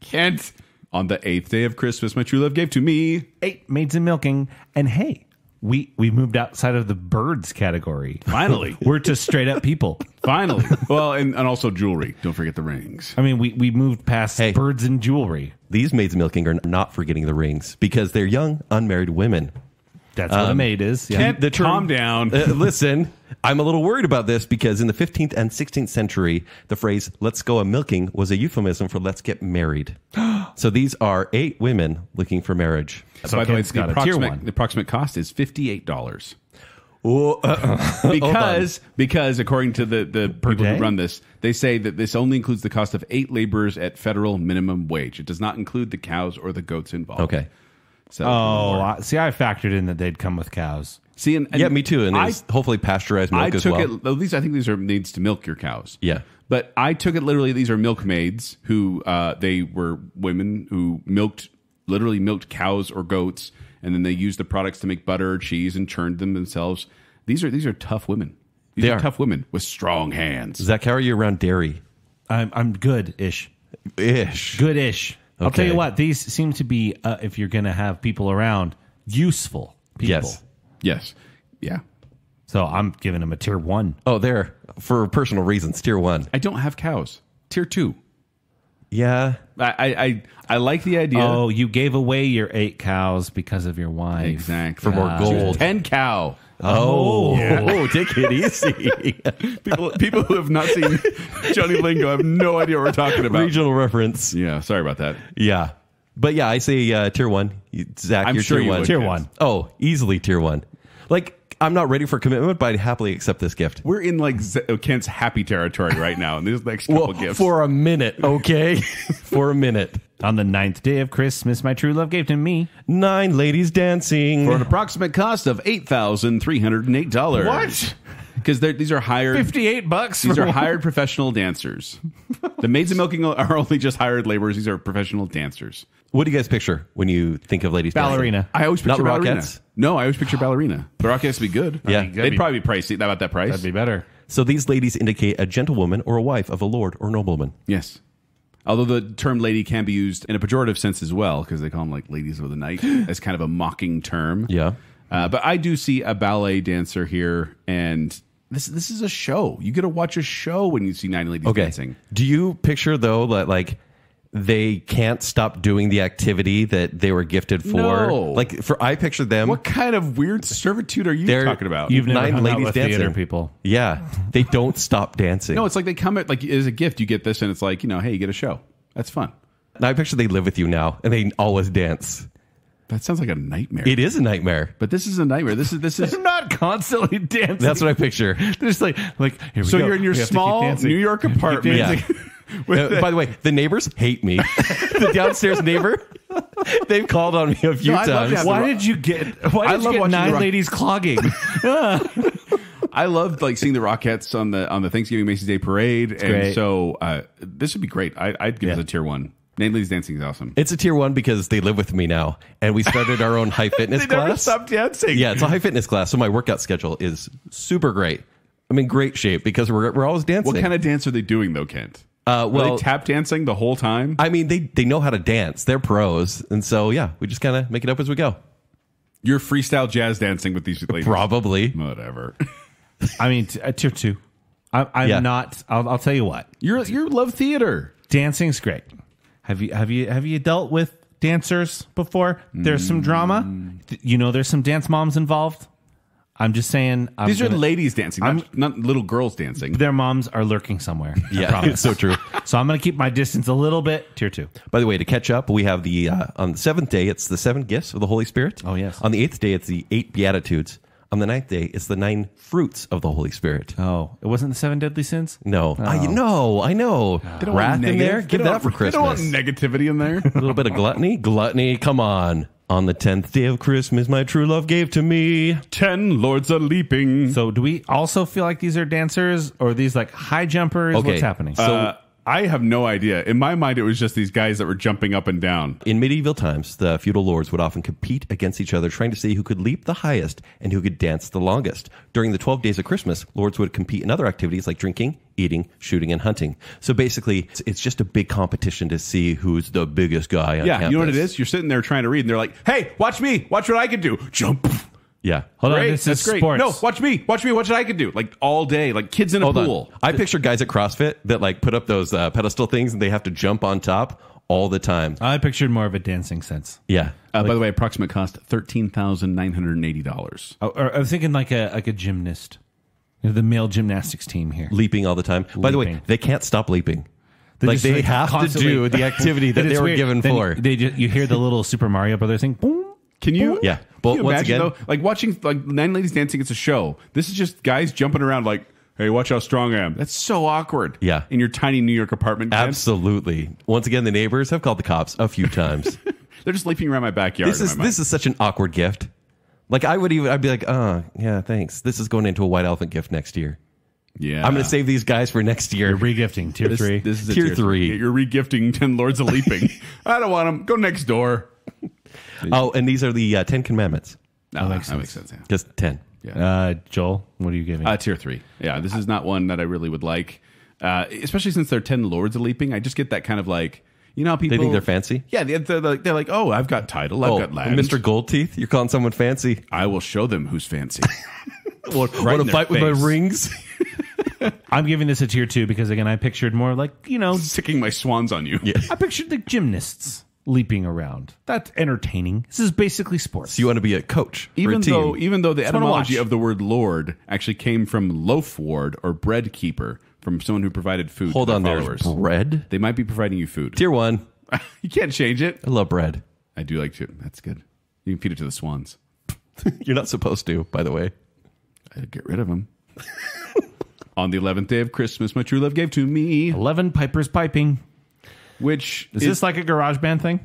Kent, on the 8th day of Christmas, my true love gave to me 8 maids in milking. And hey, we moved outside of the birds category. Finally. We're just straight up people. Finally. Well, and also jewelry. Don't forget the rings. I mean, we moved past birds and jewelry. These maids milking are not forgetting the rings because they're young, unmarried women. That's what a maid is. Yeah. Kent, calm down. Listen, I'm a little worried about this because in the 15th and 16th century, the phrase "let's go a milking" was a euphemism for "let's get married." So these are 8 women looking for marriage. So by the way, the approximate cost is $58. Because according to the people who run this, they say that this only includes the cost of 8 laborers at federal minimum wage. It does not include the cows or the goats involved. Okay. So see, I factored in that they'd come with cows. See, and yeah, me too. And there's hopefully pasteurized milk as well. I think these are maids to milk your cows. Yeah. But I took it literally. These are milkmaids who they were women who literally milked cows or goats, and then they used the products to make butter or cheese and churned them themselves. These are tough women. These are tough women with strong hands. Zach, how are you around dairy? I'm good-ish. Good-ish. I'll tell you what, these seem to be, if you're going to have people around, useful people. Yes. Yeah. So I'm giving them a tier 1. Oh, there. For personal reasons, tier 1. I don't have cows. Tier 2. Yeah. I like the idea. Oh, you gave away your 8 cows because of your wife. Exactly. For more gold. 10 cow. Oh, take it easy. People who have not seen Johnny Lingo have no idea what we're talking about. Regional reference. Yeah, sorry about that. Yeah. But yeah, I say tier 1. Zach, I'm you're sure tier 1. Tier 1. Oh, easily tier 1. Like, I'm not ready for commitment, but I'd happily accept this gift. We're in like Kent's happy territory right now, and these next couple gifts. For a minute, okay? For a minute. On the 9th day of Christmas, my true love gave to me 9 ladies dancing. For an approximate cost of $8,308. What? Because these are hired $58. These are hired professional dancers. The maids of milking are only just hired laborers. These are professional dancers. What do you guys picture when you think of ladies ballerina? dancing? I always picture Not ballerina. Rockettes? No, I always picture ballerina. The Rockettes would be good. Yeah. They'd probably be pricey. About that price. That'd be better. So these ladies indicate a gentlewoman or a wife of a lord or nobleman. Yes. Although the term lady can be used in a pejorative sense as well, because they call them like ladies of the night as kind of a mocking term. Yeah. But I do see a ballet dancer here, and this is a show. You get to watch a show when you see 9 ladies dancing. Do you picture, though, that like they can't stop doing the activity that they were gifted for? No. Like, I picture them. What kind of weird servitude are you talking about? You've never 9 hung out ladies with dancing. theater people. Yeah. They don't stop dancing. No, it's like they come at, like, as a gift, you get this, and it's like, hey, you get a show. That's fun. Now I picture they live with you now, and they always dance. That sounds like a nightmare. It is a nightmare. But this is a nightmare. This is They're not constantly dancing. That's what I picture. Just like here we so go. you're in your small New York apartment. Yeah. By the way, the neighbors hate me. The downstairs neighbor, they've called on me a few times. Why did you get 9 ladies clogging? I loved like seeing the Rockettes on the Thanksgiving Macy's Day Parade, and great. so this would be great. I'd give it a tier 1. 9 ladies dancing is awesome. It's a tier 1 because they live with me now, and we started our own high fitness class. Never stop dancing. Yeah, it's a high fitness class, so my workout schedule is super great. I'm in great shape because we're always dancing. What kind of dance are they doing though, Kent? Well, are they tap dancing the whole time? I mean, they know how to dance. They're pros, and so yeah, we just kind of make it up as we go. You're freestyle jazz dancing with these ladies. Probably. Whatever. I mean, tier 2. I'm not. I'll tell you what. You love theater. Dancing's great. Have you dealt with dancers before? There's some drama. There's some dance moms involved. I'm just saying. These are ladies dancing, not little girls dancing. Their moms are lurking somewhere. Yeah, it's so true. So I'm going to keep my distance a little bit. Tier 2. By the way, to catch up, we have the on the 7th day, it's the 7 gifts of the Holy Spirit. Oh, yes. On the 8th day, it's the 8 beatitudes. On the 9th day, it's the 9 fruits of the Holy Spirit. Oh, it wasn't the 7 deadly sins? No. Oh. I know. Wrath in there? Give that for Christmas. They don't want negativity in there. A little bit of gluttony? Gluttony, come on. On the 10th day of Christmas, my true love gave to me 10 lords a leaping. So do we also feel like these are dancers, or are these like high jumpers? Okay. What's happening? So I have no idea. In my mind, it was just these guys that were jumping up and down. In medieval times, the feudal lords would often compete against each other, trying to see who could leap the highest and who could dance the longest. During the 12 days of Christmas, lords would compete in other activities like drinking, eating, shooting, and hunting. So basically, it's just a big competition to see who's the biggest guy on campus. You know what it is? You're sitting there trying to read, and they're like, hey, watch me. Watch what I can do. Jump. Yeah. Hold on, Great. this That's is great. sports. No, watch me. Watch me. Watch what I can do. Like all day, like kids in a pool. I picture guys at CrossFit that like put up those pedestal things and they have to jump on top all the time. I pictured more of a dancing sense. Yeah. By the way, approximate cost $13,980. I was thinking like a gymnast. You know, the male gymnastics team here. Leaping all the time. By the way, Leaping. they can't stop leaping. They Like just, they have to constantly- do the activity that And they it's were weird. given Then for. you hear the little Super Mario Brothers thing. Boom. Can you? Yeah. Can But you once imagine, again, though, like watching like Nine Ladies Dancing, it's a show. This is just guys jumping around like, hey, watch how strong I am. That's so awkward. Yeah. In your tiny New York apartment. Ken. absolutely. Once again, the neighbors have called the cops a few times. They're just leaping around my backyard. This is such an awkward gift. Like I'd be like, oh yeah, thanks. This is going into a white elephant gift next year. Yeah. I'm going to save these guys for next year. You're regifting tier 3. This is a Tier 3. You're regifting 10 Lords of Leaping. I don't want them. Go next door. Oh, and these are the 10 Commandments. No, that makes sense. Yeah. Just 10. Joel, what are you giving? Tier 3. Yeah, this is not one that I really would like, especially since they're 10 Lords of Leaping. I just get that kind of like, you know, how people They think they're fancy? Yeah, they're like, oh, I've got title, I've got land. Mr. Goldteeth, you're calling someone fancy? I will show them who's fancy. Want in to their fight with my face. rings? I'm giving this a tier 2 because again, I pictured more like, you know, Sticking my swans on you. Yeah. I pictured the gymnasts leaping around. That's entertaining. This is basically sports. So you want to be a coach? for a Even team. though the Just wanna etymology watch. of the word lord actually came from loaf ward or bread keeper, from someone who provided food Hold to on, their there's followers. bread? They might be providing you food. Tier 1. You can't change it. I love bread. I do like to. That's good. You can feed it to the swans. You're not supposed to, by the way. I'd get rid of them. On the 11th day of Christmas, my true love gave to me, 11 pipers piping. which Is this like a garage band thing?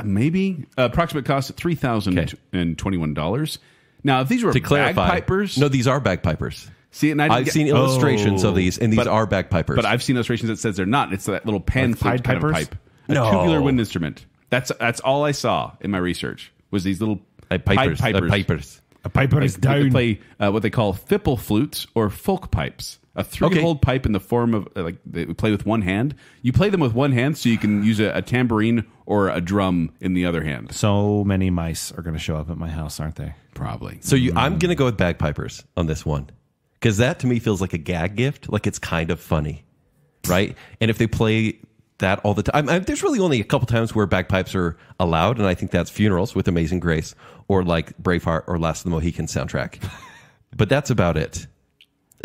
maybe approximate cost $3,021. Now, if these were To clarify, bagpipers, no, these are bagpipers. see, and I've seen illustrations of these, and these But- are bagpipers. But I've seen illustrations that says they're not. It's that little pan Like flute Pied kind of Pipers? pipe, a No. tubular wind instrument. That's all I saw in my research was these little pipers. Pied They're pipers. A piper is They down. play what they call fipple flutes or folk pipes. A three-hole pipe in the form of like they play with one hand. You play them with one hand, so you can use a tambourine or a drum in the other hand. So many mice are going to show up at my house, aren't they? Probably. So I'm going to go with bagpipers on this one. Because that to me feels like a gag gift. Like it's kind of funny. Right? And if they play that all the time. There's really only a couple times where bagpipes are allowed. And I think that's funerals with Amazing Grace. Or like Braveheart or Last of the Mohicans soundtrack. But that's about it.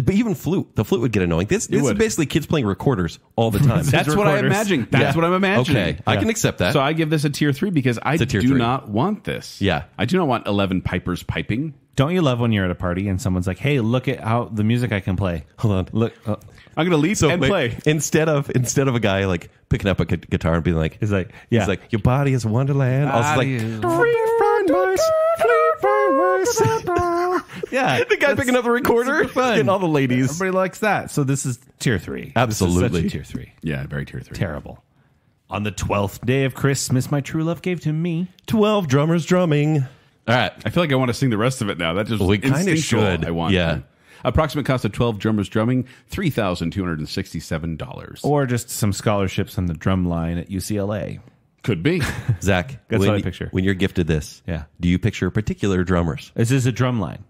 But even flute. The flute would get annoying. This is would. basically kids playing recorders all the time. That's what I recorders. imagine. That's Yeah. what I'm imagining. Okay. I can accept that. So I give this a tier 3 because I a tier do 3. not want this. Yeah. I do not want 11 pipers piping. Don't you love when you're at a party and someone's like, "Hey, look at how the music I can play." Hold on. Look, I'm going to leap and wait, play. Instead of a guy like picking up a guitar and being like, he's like, "Yeah, he's like, your body is a wonderland. I was like, yeah." the guy picking up the recorder fun. and all the ladies. Everybody likes that. So this is tier 3. Absolutely. This is such a tier 3. Yeah, very tier 3. Terrible. On the 12th day of Christmas, my true love gave to me. 12 drummers drumming. All right. I feel like I want to sing the rest of it now. That just We kinda instinctual. should. I want. Yeah. Approximate cost of 12 drummers drumming, $3,267. Or just some scholarships on the drum line at UCLA. Could be. Zach, That's when, what I picture. when you're gifted this, Yeah. do you picture particular drummers? This is a drum line.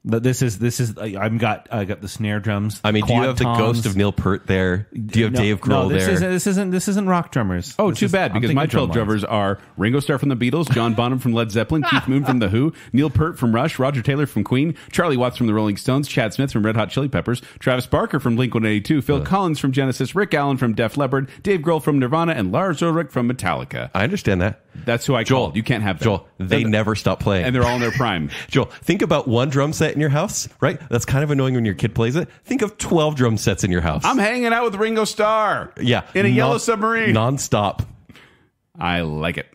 But this is I got the snare drums. I mean, do you quad have the toms. ghost of Neil Peart there? Do you have Dave Grohl there? This isn't rock drummers. Oh, This too is- bad, I'm because thinking my drum 12 lines. drummers are Ringo Starr from the Beatles, John Bonham from Led Zeppelin, Keith Moon from The Who, Neil Peart from Rush, Roger Taylor from Queen, Charlie Watts from the Rolling Stones, Chad Smith from Red Hot Chili Peppers, Travis Barker from Blink-182, Phil Collins from Genesis, Rick Allen from Def Leppard, Dave Grohl from Nirvana, and Lars Ulrich from Metallica. I understand that. That's who I called. You can't have that. Joel, they never stop playing. And they're all in their prime. Joel, think about one drum set in your house, right? That's kind of annoying when your kid plays it. Think of 12 drum sets in your house. I'm hanging out with Ringo Starr. yeah. In a yellow submarine. Non-stop. I like it.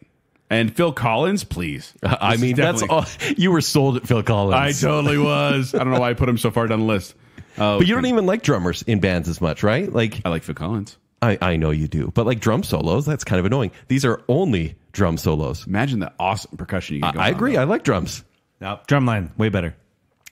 And Phil Collins, please. I This is mean, that's definitely- all. You were sold at Phil Collins. I totally was. I don't know why I put him so far down the list. But you don't even like drummers in bands as much, right? Like, I like Phil Collins. I know you do. But like drum solos, that's kind of annoying. These are only drum solos. Imagine the awesome percussion you get going I agree. on, I like drums. Nope. Drumline, way better.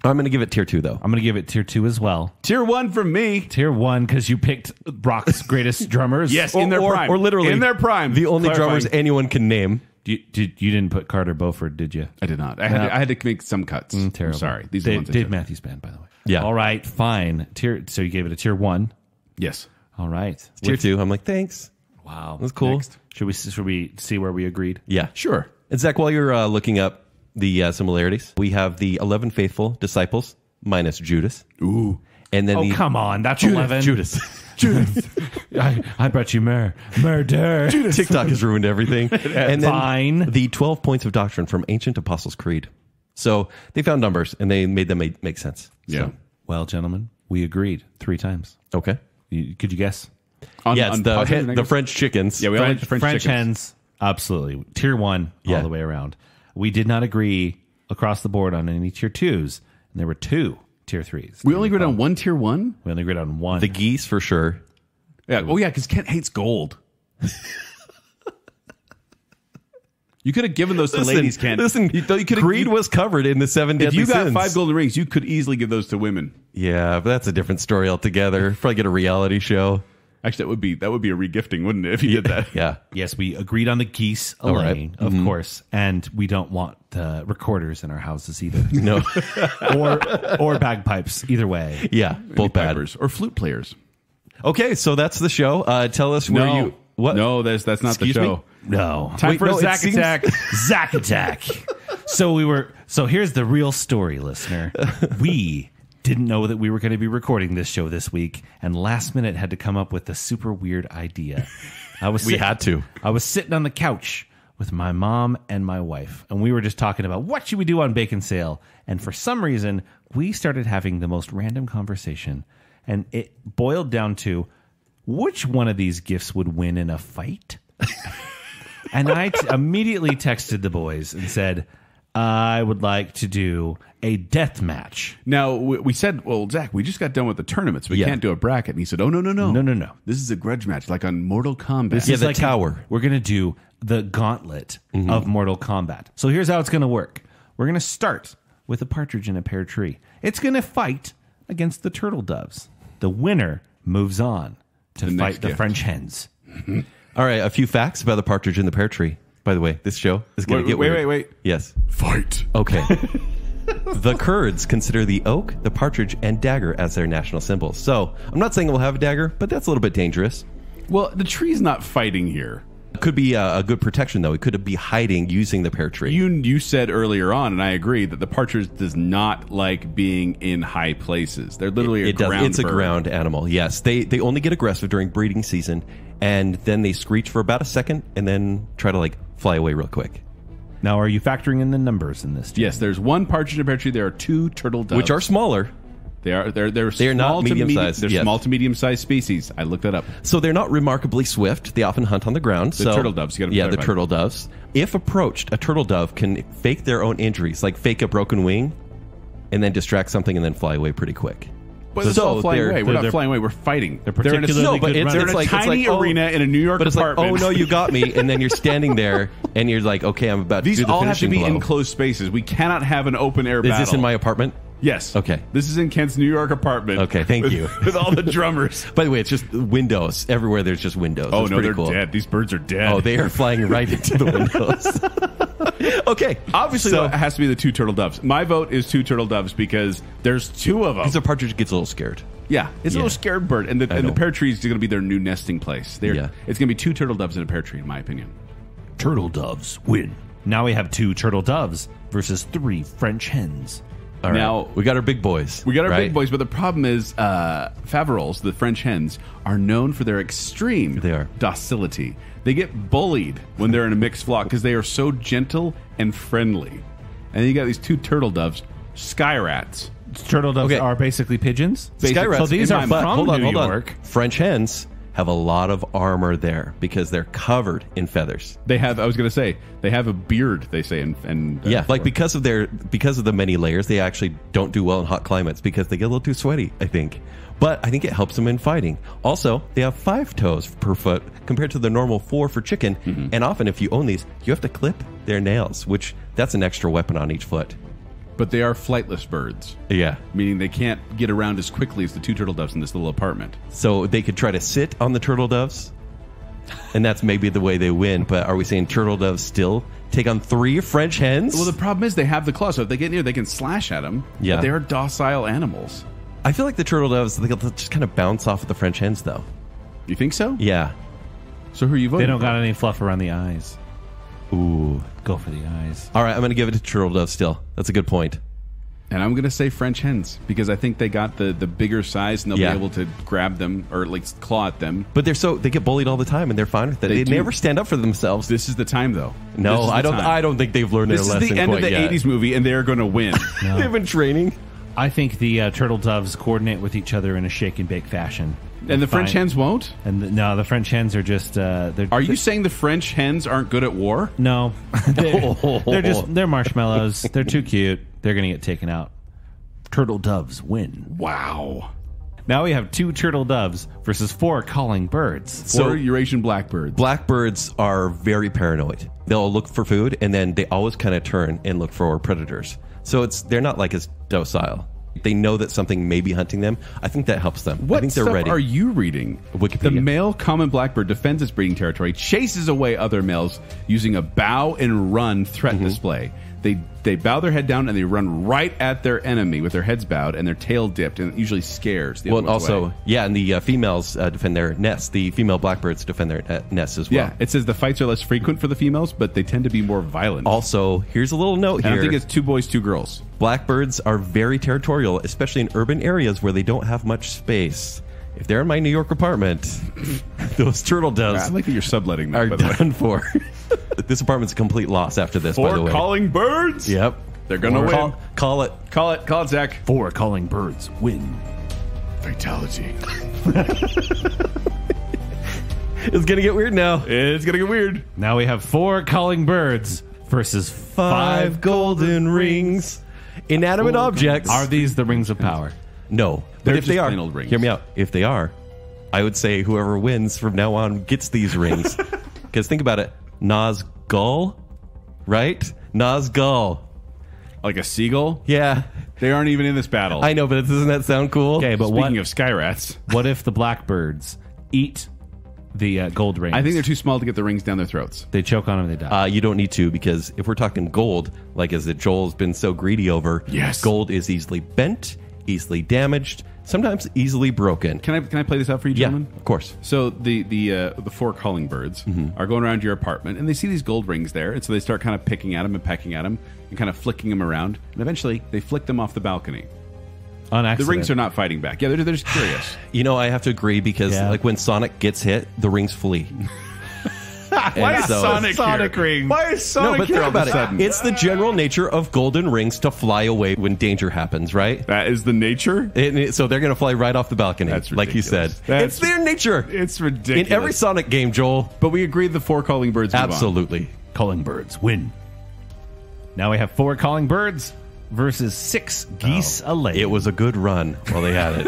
I'm going to give it tier 2, though. I'm going to give it tier 2 as well. Tier 1 from me. Tier 1 because you picked rock's greatest drummers. Yes, in their prime. Or literally in their prime. The only Clarifying. drummers anyone can name. You didn't put Carter Beauford, did you? I did not. I had to make some cuts. Terrible. I'm sorry. These are the ones I Dave took. Matthews Band, by the way. Yeah. All right, fine. So you gave it a tier 1. Yes. All right. Tier 2, I'm like, thanks. Wow. That's cool. Next. Should we see where we agreed? Yeah. Sure. And Zach, while you're looking up the similarities, we have the 11 faithful disciples minus Judas. Ooh. And then Come on. That's 11. Judas. I brought you murder. TikTok has ruined everything. And then Fine. the 12 points of doctrine from Ancient Apostles' Creed. So they found numbers and they made them make sense. Yeah. So, Well, gentlemen, we agreed 3 times. okay. Could you guess? Yeah, it's positive and the negative? French chickens. Yeah, we all like the French chickens. hens, absolutely. Tier 1 Yeah. all the way around. We did not agree across the board on any tier 2s, and there were 2 tier 3s. We only agreed on 1 tier 1? We only agreed on 1. The geese for sure. Yeah. Oh, yeah, because Kent hates gold. You could have given those to ladies, Kent. Listen, greed was covered in the 7 If deadly you got sins. 5 golden rings, you could easily give those to women. Yeah, but that's a different story altogether. Probably get a reality show. Actually, that would be a regifting, wouldn't it, if you did that? Yeah. Yes, we agreed on the geese All right. Elaine, of course, and we don't want recorders in our houses either. No. or bagpipes, either way. Yeah, both bad. Pipers or flute players. Okay, so that's the show. Tell us where you... What? No, that's not Excuse the me? show. No. Time Wait, for no, a it Zack seems- Attack. Zack Attack. So here's the real story, listener. We didn't know that we were going to be recording this show this week, and last minute had to come up with a super weird idea. We had to. I was sitting on the couch with my mom and my wife, and we were just talking about what should we do on Bacon Sale, and for some reason, we started having the most random conversation, and it boiled down to which one of these gifts would win in a fight? And I immediately texted the boys and said, I would like to do a death match. Now, we said, well, Zach, we just got done with the tournaments. We Yeah. can't do a bracket. And he said, oh, no. No. This is a grudge match, like on Mortal Kombat. This Yeah, is the like tower. We're going to do the gauntlet of Mortal Kombat. So here's how it's going to work. We're going to start with a partridge in a pear tree. It's going to fight against the turtle doves. The winner moves on to The fight next the gift. French hens. All right, a few facts about the partridge in the pear tree. By the way, this show is going to get weird. Wait. Yes. Fight. Okay. The Kurds consider the oak, the partridge, and dagger as their national symbols. So I'm not saying we'll have a dagger, but that's a little bit dangerous. Well, the tree's not fighting here. It could be a good protection, though. It could be hiding using the pear tree. You said earlier on, and I agree, that the partridge does not like being in high places. They're literally a ground It's a bird. ground animal. Yes, they only get aggressive during breeding season, and then they screech for about a second, and then try to like fly away real quick. Now, are you factoring in the numbers in this? Jim? Yes, there's 1 partridge in a pear tree. There are 2 turtle doves. Which are smaller. They're They are small not to medium-sized, They're yes. small to medium-sized species. I looked that up. So they're not remarkably swift. They often hunt on the ground. The turtle doves, you gotta Yeah, the clarify. turtle doves. If approached, a turtle dove can fake their own injuries, like fake a broken wing, and then distract something and then fly away pretty quick. But it's all flying away. We're not they're- flying away. We're fighting. They're in a, particularly No, but good it's- they're runners. in a like- tiny oh, arena in a New York But it's like, apartment. oh no, you got me, and then you're standing there, and you're like, okay, I'm about to These do the all have to finishing be blow. enclosed spaces. We cannot have an open air Is battle. this in my apartment? Yes. Okay. This is in Kent's New York apartment. Okay, thank with- you. With all the drummers. By the way, it's just windows everywhere. There's just windows. Oh It's no, pretty they're cool. dead. These birds are dead. Oh, they are flying right into the windows. Okay, Obviously, so though, it has to be the 2 turtle doves. My vote is 2 turtle doves because there's 2 of them. because the partridge gets a little scared. Yeah, it's a Yeah. little scared bird, and the know. pear tree is going to be their new nesting place. Yeah. It's going to be 2 turtle doves in a pear tree, in my opinion. Turtle doves win. Now we have 2 turtle doves versus 3 French hens. All right. Now- we got our big boys. We got our right? big boys, but the problem is Faverolles, the French hens, are known for their extreme They are. docility. They get bullied when they're in a mixed flock because they are so gentle and friendly. And then you got these 2 turtle doves, sky rats. Turtle doves Okay. are basically pigeons. Sky rats. So these in are my- from hold on, New hold on. York. French hens have a lot of armor there because they're covered in feathers. They have. I was going to say they have a beard. They say, and Yeah, like because of the many layers, they actually don't do well in hot climates because they get a little too sweaty, I think. But I think it helps them in fighting. Also, they have 5 toes per foot compared to the normal 4 for chicken. And often, if you own these, you have to clip their nails, which that's an extra weapon on each foot. But they are flightless birds. Yeah. Meaning they can't get around as quickly as the 2 turtle doves in this little apartment. So they could try to sit on the turtle doves, and that's maybe the way they win. But are we saying turtle doves still take on 3 French hens? Well, the problem is they have the claws, so if they get near, they can slash at them. Yeah. But they are docile animals. I feel like the turtle doves, they'll just kind of bounce off of the French hens, though. You think so? Yeah. So who are you voting They don't for? got any fluff around the eyes. Ooh. Go for the eyes. All right, I'm going to give it to turtle doves still. That's a good point. And I'm going to say French hens because I think they got the bigger size and they'll Yeah. be able to grab them or like claw at them. But they get bullied all the time, and they're fine with it. They do. never stand up for themselves. This is the time, though. No, This is the I time. don't think they've learned This their is lesson the end of quite the yet. 80s movie, and they are going to win. They've been training. I think the turtle doves coordinate with each other in a shake and bake fashion. And the French Fine. hens won't? No, the French hens are just. Are you saying the French hens aren't good at war? No, they're marshmallows. They're too cute. They're gonna get taken out. Turtle doves win. Wow. Now we have 2 turtle doves versus 4 calling birds. So- Or Eurasian blackbirds. Blackbirds are very paranoid. They'll look for food, and then they always kind of turn and look for predators. So they're not like as docile. They know that something may be hunting them. I think that helps them. What I think they're stuff ready. are you reading? Wikipedia. The male common blackbird defends its breeding territory, chases away other males using a bow and run threat Mm-hmm. display. They bow their head down and they run right at their enemy with their heads bowed and their tail dipped, and it usually scares the Well, other and ones also, away. yeah, and the females defend their nests. The female blackbirds defend their nests as well. Yeah, it says the fights are less frequent for the females, but they tend to be more violent. Also, here's a little note and here. I think it's 2 boys, 2 girls. Blackbirds are very territorial, especially in urban areas where they don't have much space. If they're in my New York apartment, those turtle doves I like that you're subletting that, are by the way. done for. This apartment's a complete loss after this, by the way. calling birds? Yep. They're going to win. Call it. Call it, Zach. 4 calling birds win. Fatality. It's going to get weird now. It's going to get weird. Now we have 4 calling birds versus 5 golden rings. Inanimate objects. Are these the rings of power? No. But They're if they just are, plain old rings. hear me out. If they are, I would say whoever wins from now on gets these rings. Because think about it. Nazgul, right? Nazgul. Like a seagull? Yeah. They aren't even in this battle. I know, but doesn't that sound cool? Okay, but Speaking what of sky rats, what if the blackbirds eat the gold rings? I think they're too small to get the rings down their throats. They choke on them, they die. You don't need to, because if we're talking gold, like as it Joel's been so greedy over, Yes. gold is easily bent, easily damaged, sometimes easily broken. Can I play this out for you, Yeah, gentlemen? of course. So the 4 calling birds are going around your apartment, and they see these gold rings there, and so they start kind of picking at them and pecking at them and kind of flicking them around, and eventually they flick them off the balcony. On The accident. rings are not fighting back. Yeah, they're just curious. You know, I have to agree because Yeah. like when Sonic gets hit, the rings flee. Why is Sonic ring? Why is Sonic No, but here think all of a about it. sudden? It's the general nature of golden rings to fly away when danger happens, right? That is the nature? So they're going to fly right off the balcony, That's like you said. ridiculous. That's- It's their nature. It's ridiculous. In every Sonic game, Joel. But we agreed the 4 calling birds move on. Absolutely. Calling birds win. Now we have 4 calling birds versus 6 geese a lay. It was a good run while they had it.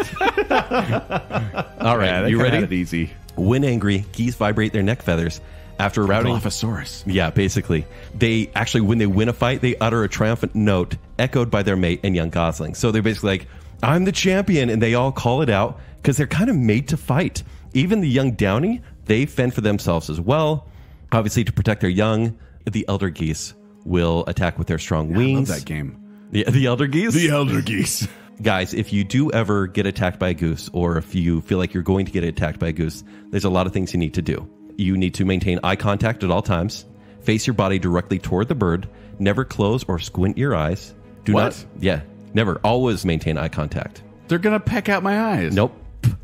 All right, Yeah, they you kinda ready? had it easy. When angry, geese vibrate their neck feathers. After routing, Dilophosaurus. yeah, basically, they actually, when they win a fight, they utter a triumphant note echoed by their mate and young gosling. So they're basically like, "I'm the champion," and they all call it out because they're kind of made to fight. Even the young downy, they fend for themselves as well. Obviously, to protect their young, the elder geese will attack with their strong I wings. love that game. The elder geese. elder geese. Guys, if you do ever get attacked by a goose, or if you feel like you're going to get attacked by a goose, there's a lot of things you need to do. You need to maintain eye contact at all times, face your body directly toward the bird, never close or squint your eyes. Do What? not, yeah, never. Always maintain eye contact. They're going to peck out my eyes. Nope.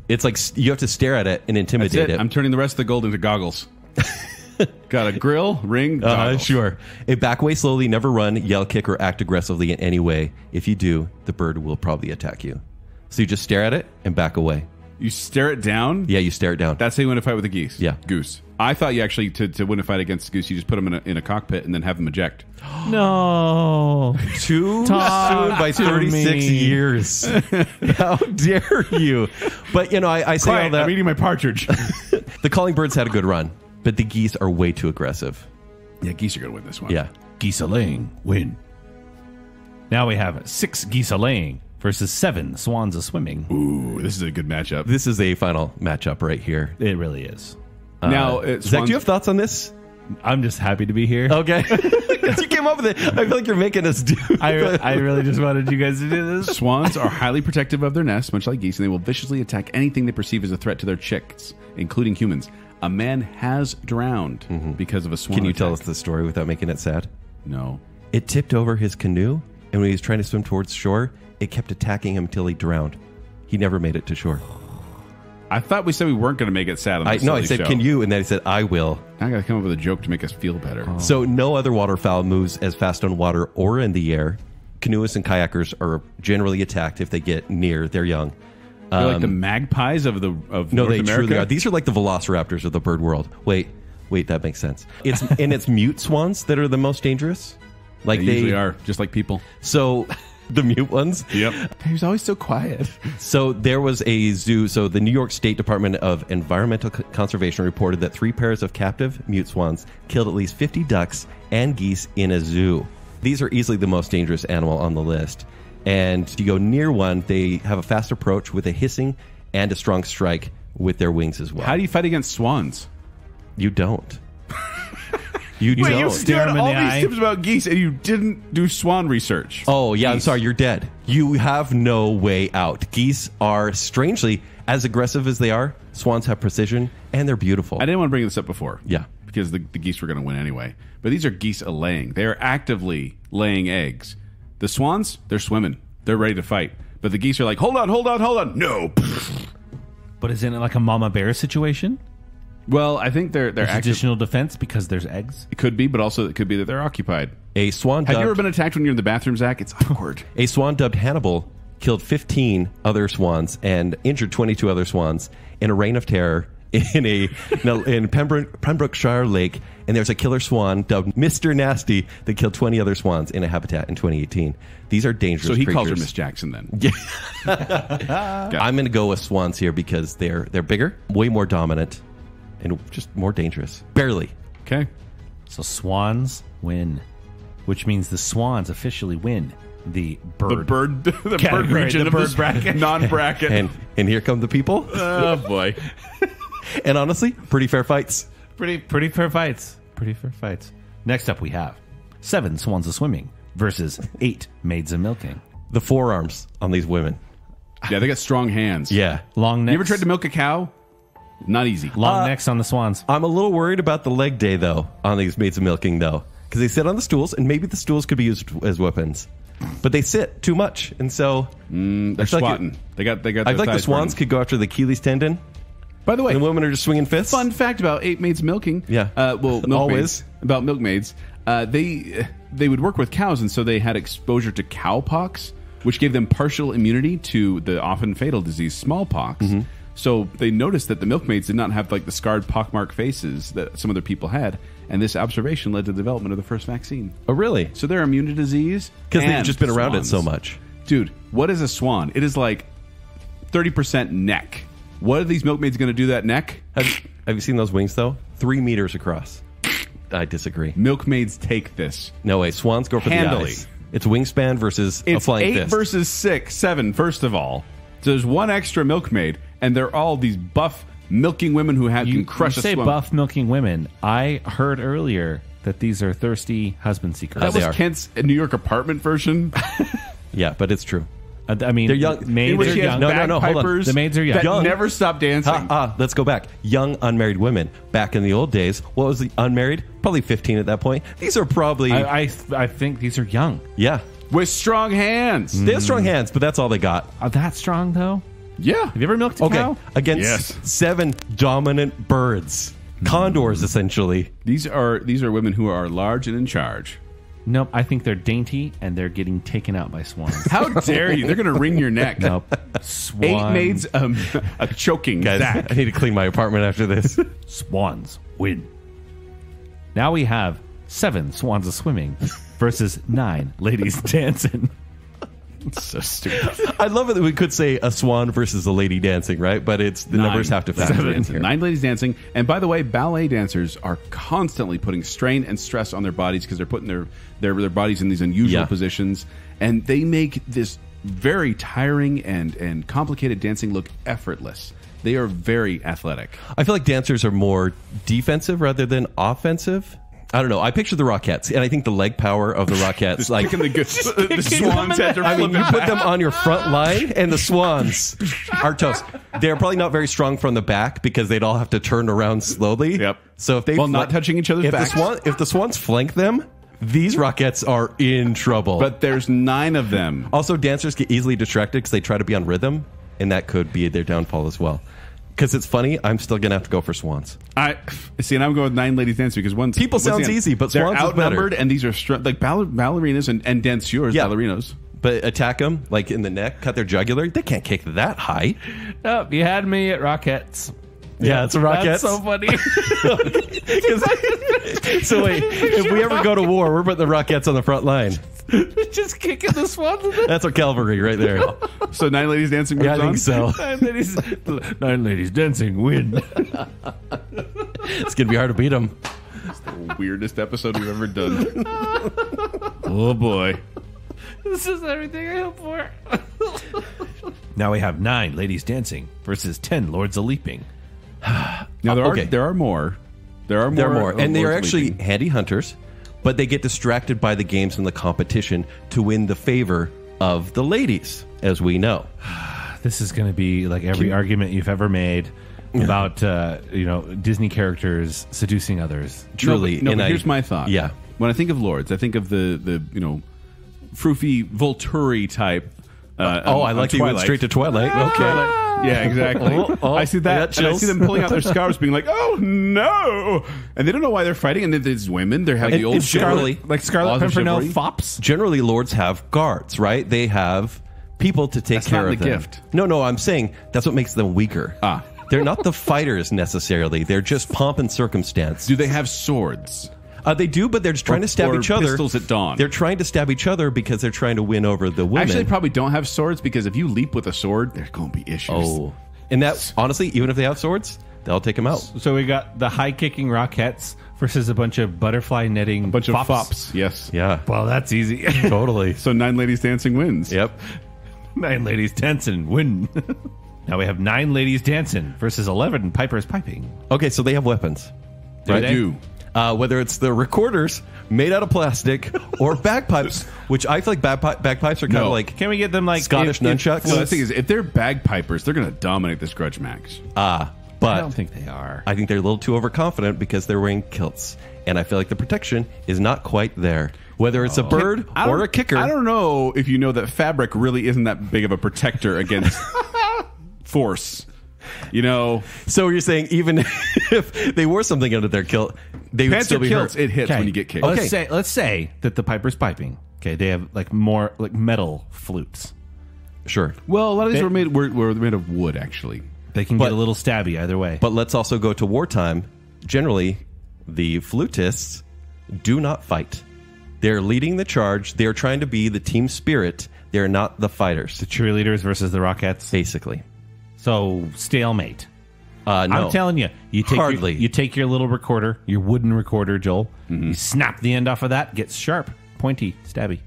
It's like you have to stare at it and That's intimidate it. it. I'm turning the rest of the gold into goggles. Got a grill, ring, goggles. Sure. Back away slowly, never run, yell, kick, or act aggressively in any way. If you do, the bird will probably attack you. So you just stare at it and back away. You stare it down? Yeah, you stare it down. That's how you win a fight with a geese? Yeah. Goose. I thought you actually, to win a fight against a goose, you just put them in a cockpit and then have them eject. No. Too Talk soon by to 36 me. years. How dare you? But, you know, I say all that. I'm eating my partridge. The calling birds had a good run, but the geese are way too aggressive. Yeah, geese are going to win this one. Yeah. Geese a laying win. Now we have 6 geese a laying versus 7 swans a swimming. Ooh, this is a good matchup. This is a final matchup right here. It really is. Now, Zach, do you have thoughts on this? I'm just happy to be here. Okay. You came up with it. I feel like you're making us do I really just wanted you guys to do this. Swans are highly protective of their nests, much like geese, and they will viciously attack anything they perceive as a threat to their chicks, including humans. A man has drowned because of a swan Can you attack. tell us the story without making it sad? No. It tipped over his canoe, and when he was trying to swim towards shore, it kept attacking him until he drowned. He never made it to shore. I thought we said we weren't going to make it sad on this No, I silly said, show. can you? And then he said, I will. I got to come up with a joke to make us feel better. So no other waterfowl moves as fast on water or in the air. Canoeists and kayakers are generally attacked if they get near their young. They're like the magpies of No, North they America. truly are. These are like the velociraptors of the bird world. Wait, that makes sense. It's mute swans that are the most dangerous. Like They usually are, just like people. So the mute ones. Yep. He was always so quiet. So there was a zoo. So the New York State Department of Environmental Conservation reported that 3 pairs of captive mute swans killed at least 50 ducks and geese in a zoo. These are easily the most dangerous animal on the list. And to go near one, they have a fast approach with a hissing and a strong strike with their wings as well. How do you fight against swans? You don't. You Wait, don't. you Stare had 'em in all the these eye. tips about geese, and you didn't do swan research. Oh, yeah, I'm Geese. sorry, you're dead. You have no way out. Geese are, strangely, as aggressive as they are, swans have precision, and they're beautiful. I didn't want to bring this up before. Yeah. Because the geese were going to win anyway. But these are geese a-laying. They are actively laying eggs. The swans, they're swimming. They're ready to fight. But the geese are like, hold on. No. But isn't it like a mama bear situation? Well, I think they're There's active. additional defense because there's eggs. It could be, but also it could be that they're occupied. A swan Have you ever dubbed, been attacked when you're in the bathroom, Zach? It's awkward. a swan dubbed Hannibal killed 15 other swans and injured 22 other swans in a reign of terror in Pembrokeshire Lake. And there's a killer swan dubbed Mr. Nasty that killed 20 other swans in a habitat in 2018. These are dangerous So he creatures. calls her Miss Jackson then. I'm going to go with swans here because they're bigger, way more dominant, and just more dangerous. Barely. Okay. So swans win, which means the swans officially win the bird. The bird Category, region the of bird this bracket. non-bracket. And here come the people. Oh, boy. And honestly, pretty fair fights. Pretty fair fights. Pretty fair fights. Next up, we have 7 swans a swimming versus 8 maids a milking. The forearms on these women. Yeah, they got strong hands. Yeah. Long necks. You ever tried to milk a cow? Not easy. Long necks on the swans. I'm a little worried about the leg day, though, on these maids of milking, though. Because they sit on the stools, and maybe the stools could be used as weapons. But they sit too much, and so... They're I feel like swatting. They got I their feel like the thighs swans burning. could go after the Achilles tendon, By the way, and the women are just swinging fists. fun fact about 8 maids milking. Yeah. Milkmaids. Always. About milkmaids. They would work with cows, and so they had exposure to cowpox, which gave them partial immunity to the often fatal disease smallpox. Mm-hmm. So they noticed that the milkmaids did not have like the scarred pockmark faces that some other people had, and this observation led to the development of the first vaccine. Oh, really? So they're immune to disease Because they've and just been around it swans. so much. Dude, what is a swan? It is like 30% neck. What are these milkmaids going to do that neck? Have you seen those wings, though? 3 meters across. I disagree. Milkmaids take this. No way. Swans go for Handily. the eyes. It's wingspan versus a It's flying 8 fist. versus 6, 7, first of all. So there's one extra milkmaid, and they're all these buff milking women who can crush you a say swan. buff milking women. I heard earlier that these are thirsty husband seekers. That they was are. Kent's New York apartment version. Yeah, but it's true. I mean, They're young. in Maids which are he has young. No, hold on. bagpipers The maids are young. that Young. never stop dancing. Let's go back. Young unmarried women. Back in the old days, what was the unmarried? Probably 15 at that point. These are probably... I think these are young. yeah. With strong hands. They have strong hands, but that's all they got. Are that strong though? Yeah. Have you ever milked a Okay. cow? Against Yes. 7 dominant birds. Condors, essentially. These are women who are large and in charge. Nope, I think they're dainty and they're getting taken out by swans. How dare you? They're going to wring your neck. Nope. Swan. 8 maids a choking Guys, Zack. I need to clean my apartment after this. Swans win. Now we have 7 swans a swimming versus 9 ladies dancing. So stupid. I love it that we could say a swan versus a lady dancing, right? But it's the numbers have to factor in here. 9 ladies dancing. And by the way, ballet dancers are constantly putting strain and stress on their bodies because they're putting their bodies in these unusual positions. And they make this very tiring and complicated dancing look effortless. They are very athletic. I feel like dancers are more defensive rather than offensive. I don't know. I picture the Rockettes, and I think the leg power of the Rockettes, like the swans heads are I mean, flipping you put back. them on your front line, and the swans are toast. They're probably not very strong from the back because they'd all have to turn around slowly. Yep. So if they not touching each other's backs. if the swans flank them, these Rockettes are in trouble. But there's 9 of them. Also, dancers get easily distracted because they try to be on rhythm, and that could be their downfall as well. Because it's funny, I'm still going to have to go for swans. I see, and I'm going with 9 ladies dancing because once People sounds easy, but they're swans is outnumbered, better. and these are like ballerinas and danseurs, Yeah. ballerinos. But attack them, like in the neck, cut their jugular. They can't kick that high. Nope, you had me at Rockettes. Yeah, it's a Rockettes. That's so funny. So wait, if we ever go to war, we're putting the Rockettes on the front line. Just kicking the swans with it. That's our cavalry right there. So 9 ladies dancing moves Yeah, I think so. 9 ladies dancing win. It's going to be hard to beat them. on. Weirdest episode we've ever done. Oh boy. This is everything I hope for. Now we have 9 ladies dancing versus 10 lords a leaping. Now there are more. There are more, and they are lords actually leaping. handy hunters, but they get distracted by the games and the competition to win the favor of the ladies, as we know. This is going to be like every argument you've ever made about Disney characters seducing others. Truly, No, and but here's my thought. Yeah. When I think of lords, I think of the froofy Volturi type. I like that you went straight to Twilight. Okay. Yeah, exactly. I see that. And I see them pulling out their scarves, being like, "Oh no!" And they don't know why they're fighting. And then there's women. They're having the old generally- chivalry. Like Scarlet Laws of Pimpernel chivalry. fops. Generally, lords have guards, right? They have people to take That's care not of the them. gift. No, I'm saying that's what makes them weaker. Ah. They're not the fighters necessarily. They're just pomp and circumstance. Do they have swords? They do, but they're just trying to stab or each other. pistols at dawn. They're trying to stab each other because they're trying to win over the women. Actually, they probably don't have swords because if you leap with a sword, there's going to be issues. Oh. And that, honestly, even if they have swords, they'll take them out. So we got the high kicking Rockettes versus a bunch of butterfly knitting, A bunch of fops. Yes. Yeah. Well, that's easy. Totally. So 9 ladies dancing wins. Yep. 9 ladies dancing win. Now we have 9 ladies dancing versus 11 pipers piping. Okay, so they have weapons. They do. Whether it's the recorders made out of plastic or bagpipes, which I feel like bagpipes are kind of like Can we get them like Scottish nunchucks. Well, the thing is, if they're bagpipers, they're going to dominate this grudge match. I But don't think they are. I think they're a little too overconfident because they're wearing kilts. And I feel like the protection is not quite there. Whether it's a bird or a kicker. I don't know if you know that fabric really isn't that big of a protector against force. You know, So you're saying even if they wore something under their kilt, they would pants still or be kilts, hurt. it hits Okay. when you get kicked. Okay. Let's say that the piper's piping. Okay, they have like more like metal flutes. Sure. Well, a lot of these were made of wood, actually. They can But- get a little stabby either way. But let's also go to wartime. Generally, the flutists do not fight. They're leading the charge. They're trying to be the team spirit. They're not the fighters, the cheerleaders versus the Rockettes. basically. So stalemate. No. I'm telling you, Hardly. you take your little recorder, your wooden recorder, Joel. You snap the end off of that, gets sharp, pointy, stabby.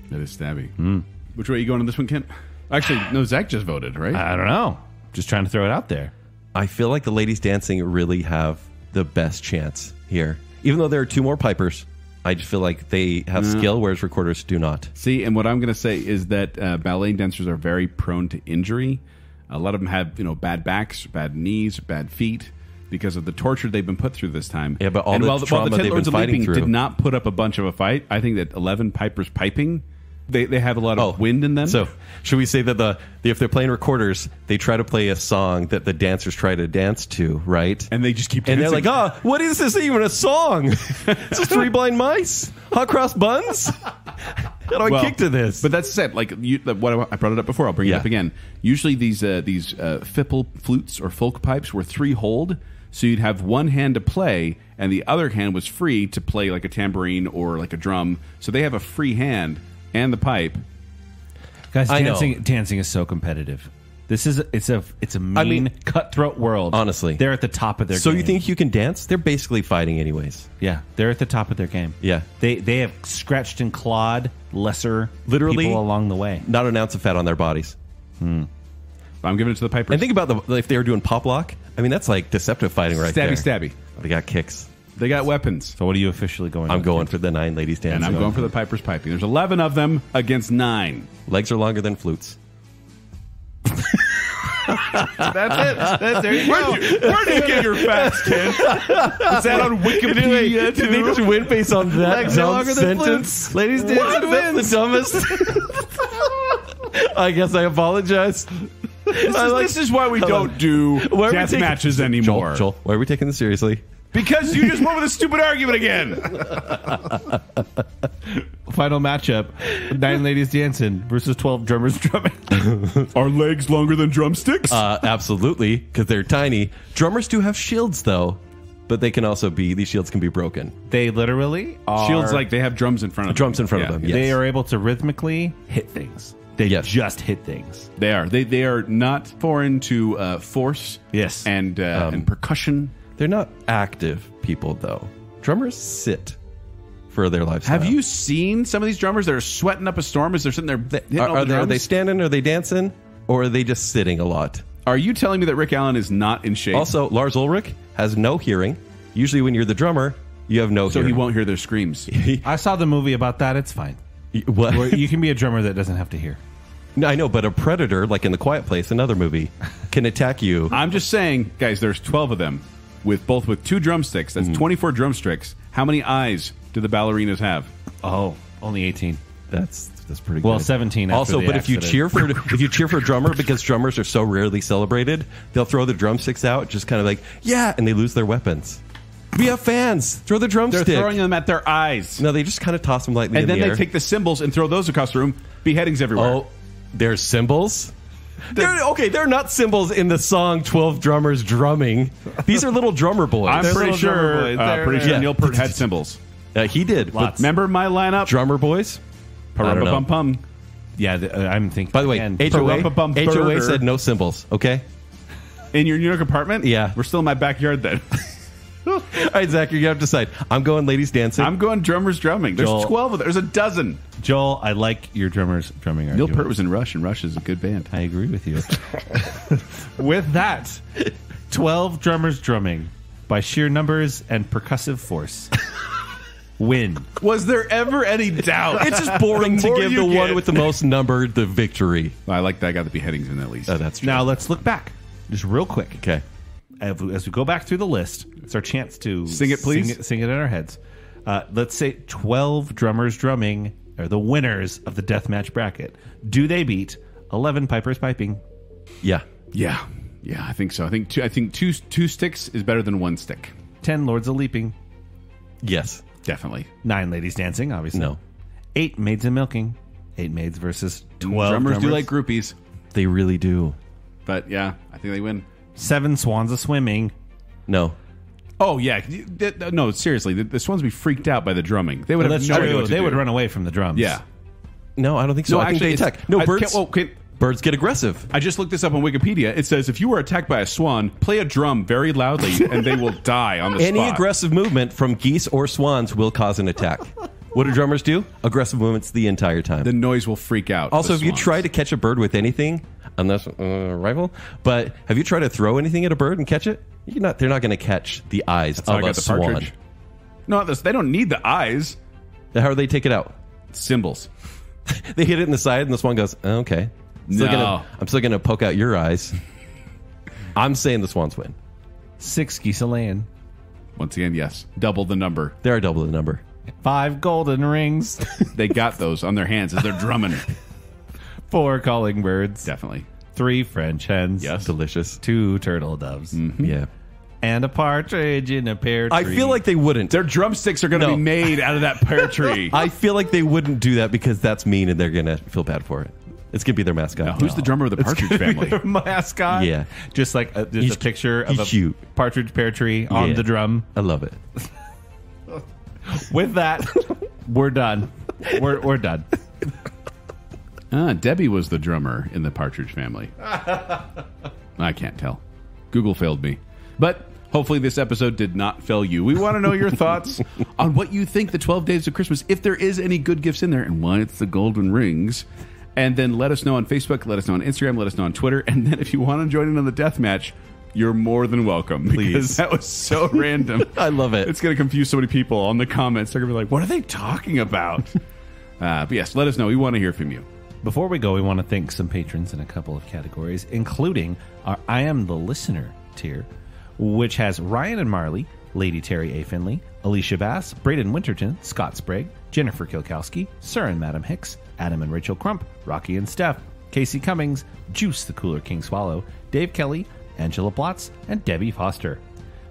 That is stabby. Which way are you going on this one, Kent? Actually, no, Zach just voted, right? I don't know. Just trying to throw it out there. I feel like the ladies dancing really have the best chance here. Even though there are 2 more pipers, I just feel like they have skill, whereas recorders do not. See, and what I'm going to say is that ballet dancers are very prone to injury. A lot of them have, bad backs, bad knees, bad feet because of the torture they've been put through this time. Yeah, but all the while trauma the 10 they've Lords been of fighting Leaping through. did not put up a bunch of a fight, I think that 11 pipers piping They have a lot of wind in them. So should we say that if they're playing recorders, they try to play a song that the dancers try to dance to, right? And they just keep and dancing. they're like, what is this even a song? Is this Three Blind Mice? Hot Cross Buns? How do I kick to this? But that's it. Like what I brought it up before. I'll bring it up again. Usually these fipple flutes or folk pipes were 3-holed. So you'd have one hand to play, and the other hand was free to play like a tambourine or like a drum. So they have a free hand and the pipe. Guys, dancing is so competitive. It's a mean, cutthroat world. Honestly, they're at the top of their game. So you think you can dance? They're basically fighting anyways. Yeah, they're at the top of their game. Yeah. They have scratched and clawed lesser literally people along the way. Not an ounce of fat on their bodies. I'm giving it to the pipers. And think about if they were doing pop lock. I mean, that's like deceptive fighting right there. Stabby. They got kicks. They got weapons. So what are you officially going I'm going for the 9 ladies dancing. And I'm going for the pipers piping. There's 11 of them against 9. Legs are longer than flutes. That's it. There you go. Where do you get your facts, Ken? Is that on Wikipedia? Did they just win based on that Legs are dumb longer than sentence? flutes. Ladies dancing That's the dumbest. I guess I apologize. This is why we don't do death matches anymore. Joel, why are we taking this seriously? Because you just went with a stupid argument again. Final matchup: 9 ladies dancing versus 12 drummers drumming. Are legs longer than drumsticks? Absolutely, because they're tiny. Drummers do have shields, though, but they can also these shields can be broken. They literally are shields, like they have drums in front of them. Drums in front of them. Yes. They are able to rhythmically hit things. They just hit things. They are. They are not foreign to force. Yes, and percussion. They're not active people, though. Drummers sit for their lifestyle. Have you seen some of these drummers that are sweating up a storm as they're sitting there hitting all the drums? Are they standing? Are they dancing? Or are they just sitting a lot? Are you telling me that Rick Allen is not in shape? Also, Lars Ulrich has no hearing. Usually when you're the drummer, you have no hearing. So he won't hear their screams. I saw the movie about that. It's fine. What? Where you can be a drummer that doesn't have to hear. No, I know, but a predator, like in The Quiet Place, another movie, can attack you. I'm just saying, guys, there's 12 of them. With 2 drumsticks, that's 24 drumsticks. How many eyes do the ballerinas have? Oh, only 18. That's pretty good. Well, 17. After Also, but if you cheer for a drummer, because drummers are so rarely celebrated, they'll throw the drumsticks out, just kind of like and they lose their weapons. We have fans. Throw the drumstick. They're throwing them at their eyes. No, they just kind of toss them lightly in the air. And then they take the cymbals and throw those across the room. Beheadings everywhere. Oh, there's cymbals. They're not cymbals in the song 12 Drummers Drumming. These are little drummer boys. I'm pretty sure Neil Peart had cymbals. He did. But remember my lineup? Drummer boys? I don't know. Pum. Yeah, I'm thinking. By the way, HOA said no cymbals, okay? In your New York apartment? Yeah. We're still in my backyard then. All right, Zach, you're going to have to decide. I'm going ladies dancing. I'm going drummers drumming. There's Joel. 12 of them. There's a dozen. Joel, I like your drummers drumming Neil Peart was in Rush, and Rush is a good band. I agree with you. With that, 12 drummers drumming by sheer numbers and percussive force win. Was there ever any doubt? It's just boring to give the one with the most number the victory. Well, I like that. I got the beheadings in at least. Oh, that's true. Now let's look back, just real quick. Okay. As we go back through the list, it's our chance to sing it, please. Sing it in our heads. Let's say 12 drummers drumming are the winners of the deathmatch bracket. Do they beat 11 pipers piping? Yeah. Yeah, I think so. I think two sticks is better than 1 stick. 10 lords of leaping. Yes. Definitely. 9 ladies dancing, obviously. No. 8 maids in milking. 8 maids versus 12 drummers do like groupies. They really do. But yeah, I think they win. 7 swans a swimming. No. Oh yeah, no, seriously, the swans would be freaked out by the drumming. They would have no idea what to They do. would run away from the drums. Yeah. No, I don't think so. No, I think actually, they attack. No, birds. Birds get aggressive. I just looked this up on Wikipedia. It says if you were attacked by a swan, play a drum very loudly, and they will die on the spot. Any aggressive movement from geese or swans will cause an attack. What do drummers do? Aggressive movements the entire time. The noise will freak out. Also, if you swans. try to catch a bird with anything, unless rifle, but have you tried to throw anything at a bird and catch it? They're not going to catch the eyes That's how of I a got the swan. partridge. No, they don't need the eyes. How do they take it out? Cymbals. They hit it in the side, and the swan goes, oh, "Okay, I'm still gonna poke out your eyes." I'm saying the swans win. 6 geese a laying. Once again, yes, double the number. They are double the number. 5 golden rings. They got those on their hands as they're drumming. 4 calling birds. Definitely. 3 French hens. Yes. Delicious. 2 turtle doves. Yeah. And a partridge in a pear tree. I feel like they wouldn't. Their drumsticks are going to be made out of that pear tree. I feel like they wouldn't do that because that's mean and they're going to feel bad for it. It's going to be their mascot. Now, who's the drummer of the Partridge Family? Their mascot. Yeah. Just like there's a picture of a cute. partridge pear tree on the drum. I love it. With that, we're done. We're done. Debbie was the drummer in the Partridge Family. I can't tell. Google failed me. But hopefully this episode did not fail you. We want to know your thoughts on what you think the 12 days of Christmas, if there is any good gifts in there, and why it's the golden rings. And then let us know on Facebook, let us know on Instagram, let us know on Twitter. And then if you want to join in on the death match, you're more than welcome. Please. Because that was so random. I love it. It's going to confuse so many people on the comments. They're going to be like, what are they talking about? But yes, let us know. We want to hear from you. Before we go, we want to thank some patrons in a couple of categories, including our I Am the Listener tier, which has Ryan and Marley, Lady Terry A. Finley, Alicia Bass, Braden Winterton, Scott Sprague, Jennifer Kilkowski, Sir and Madam Hicks, Adam and Rachel Crump, Rocky and Steph, Casey Cummings, Juice the Cooler King Swallow, Dave Kelly, Angela Blotz, and Debbie Foster.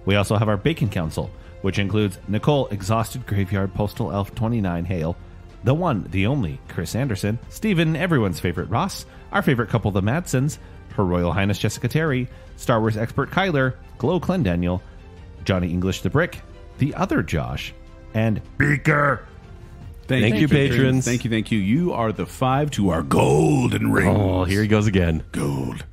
We also have our Bacon Council, which includes Nicole Exhausted Graveyard Postal Elf 29 Hale, the one, the only, Chris Anderson, Stephen, everyone's favorite Ross, our favorite couple, the Madsons, Her Royal Highness Jessica Terry, Star Wars expert Kyler, Glow Clendaniel, Johnny English the Brick, the other Josh, and Beaker. Thank you, patrons. Thank you. You are the 5 to our golden rings. Oh, here he goes again. Gold.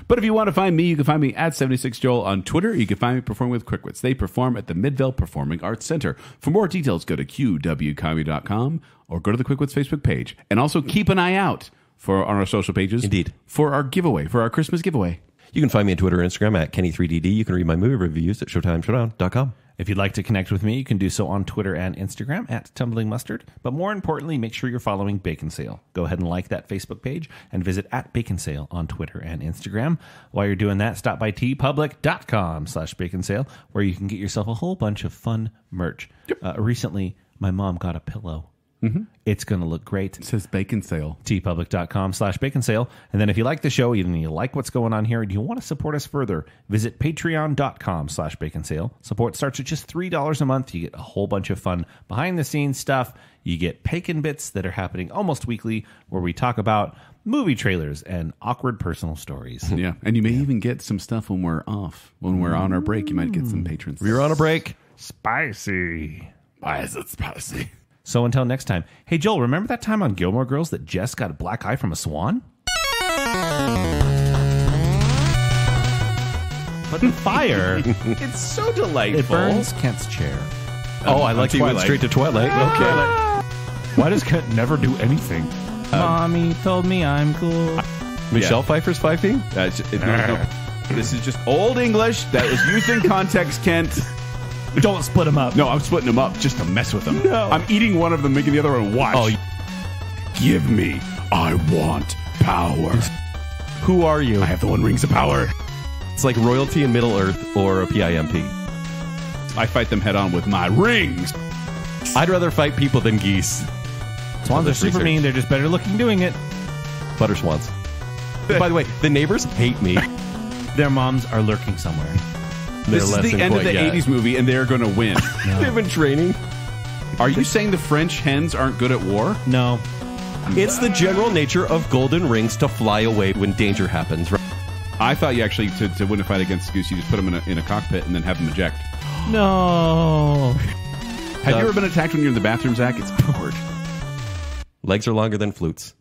But if you want to find me, you can find me at 76Joel on Twitter. You can find me performing with Quickwits. They perform at the Midvale Performing Arts Center. For more details, go to qwcomedy.com or go to the Quickwits Facebook page. And also keep an eye out on our social pages. Indeed. For our giveaway, for our Christmas giveaway. You can find me on Twitter and Instagram at Kenny3DD. You can read my movie reviews at ShowtimeShowdown.com. If you'd like to connect with me, you can do so on Twitter and Instagram at Tumbling Mustard. But more importantly, make sure you're following Bacon Sale. Go ahead and like that Facebook page and visit at Bacon Sale on Twitter and Instagram. While you're doing that, stop by tpublic.com/baconsale, where you can get yourself a whole bunch of fun merch. Yep. Recently, my mom got a pillow. Mm-hmm. It's going to look great. It says Bacon Sale. tpublic.com/baconsale. And then if you like the show, and you like what's going on here, and you want to support us further, visit patreon.com/baconsale. Support starts at just $3 a month. You get a whole bunch of fun behind-the-scenes stuff. You get Bacon Bits that are happening almost weekly, where we talk about movie trailers and awkward personal stories. Yeah, and you may even get some stuff when we're off. When we're on our break, you might get some patrons. We're on a break. Spicy. Why is it spicy? So until next time. Hey, Joel, remember that time on Gilmore Girls that Jess got a black eye from a swan? But the fire, It's so delightful. it burns Kent's chair. Oh, I like to went Twilight. straight to Twilight. Okay. Why does Kent never do anything? Mommy told me I'm cool. Michelle Pfeiffer's fifing? No. This is just old English that was used in context, Kent. Don't split them up. No, I'm splitting them up just to mess with them. No. I'm eating one of them, making the other one watch. Oh, Give me. I want power. who are you? I have the One Rings of Power. It's like royalty in Middle Earth or a PIMP. I fight them head on with my rings. I'd rather fight people than geese. Swans are This super research. mean. They're just better looking doing it. Butter swans. By the way, the neighbors hate me. Their moms are lurking somewhere. They're This is less the than end of quite the yet. 80s movie, and they're going to win. They've been training. Are you saying the French hens aren't good at war? No. It's the general nature of golden rings to fly away when danger happens. Right? I thought you actually, to win a fight against Goose, you just put them in a cockpit and then have them eject. No. Have you ever been attacked when you're in the bathroom, Zach? It's awkward. Legs are longer than flutes.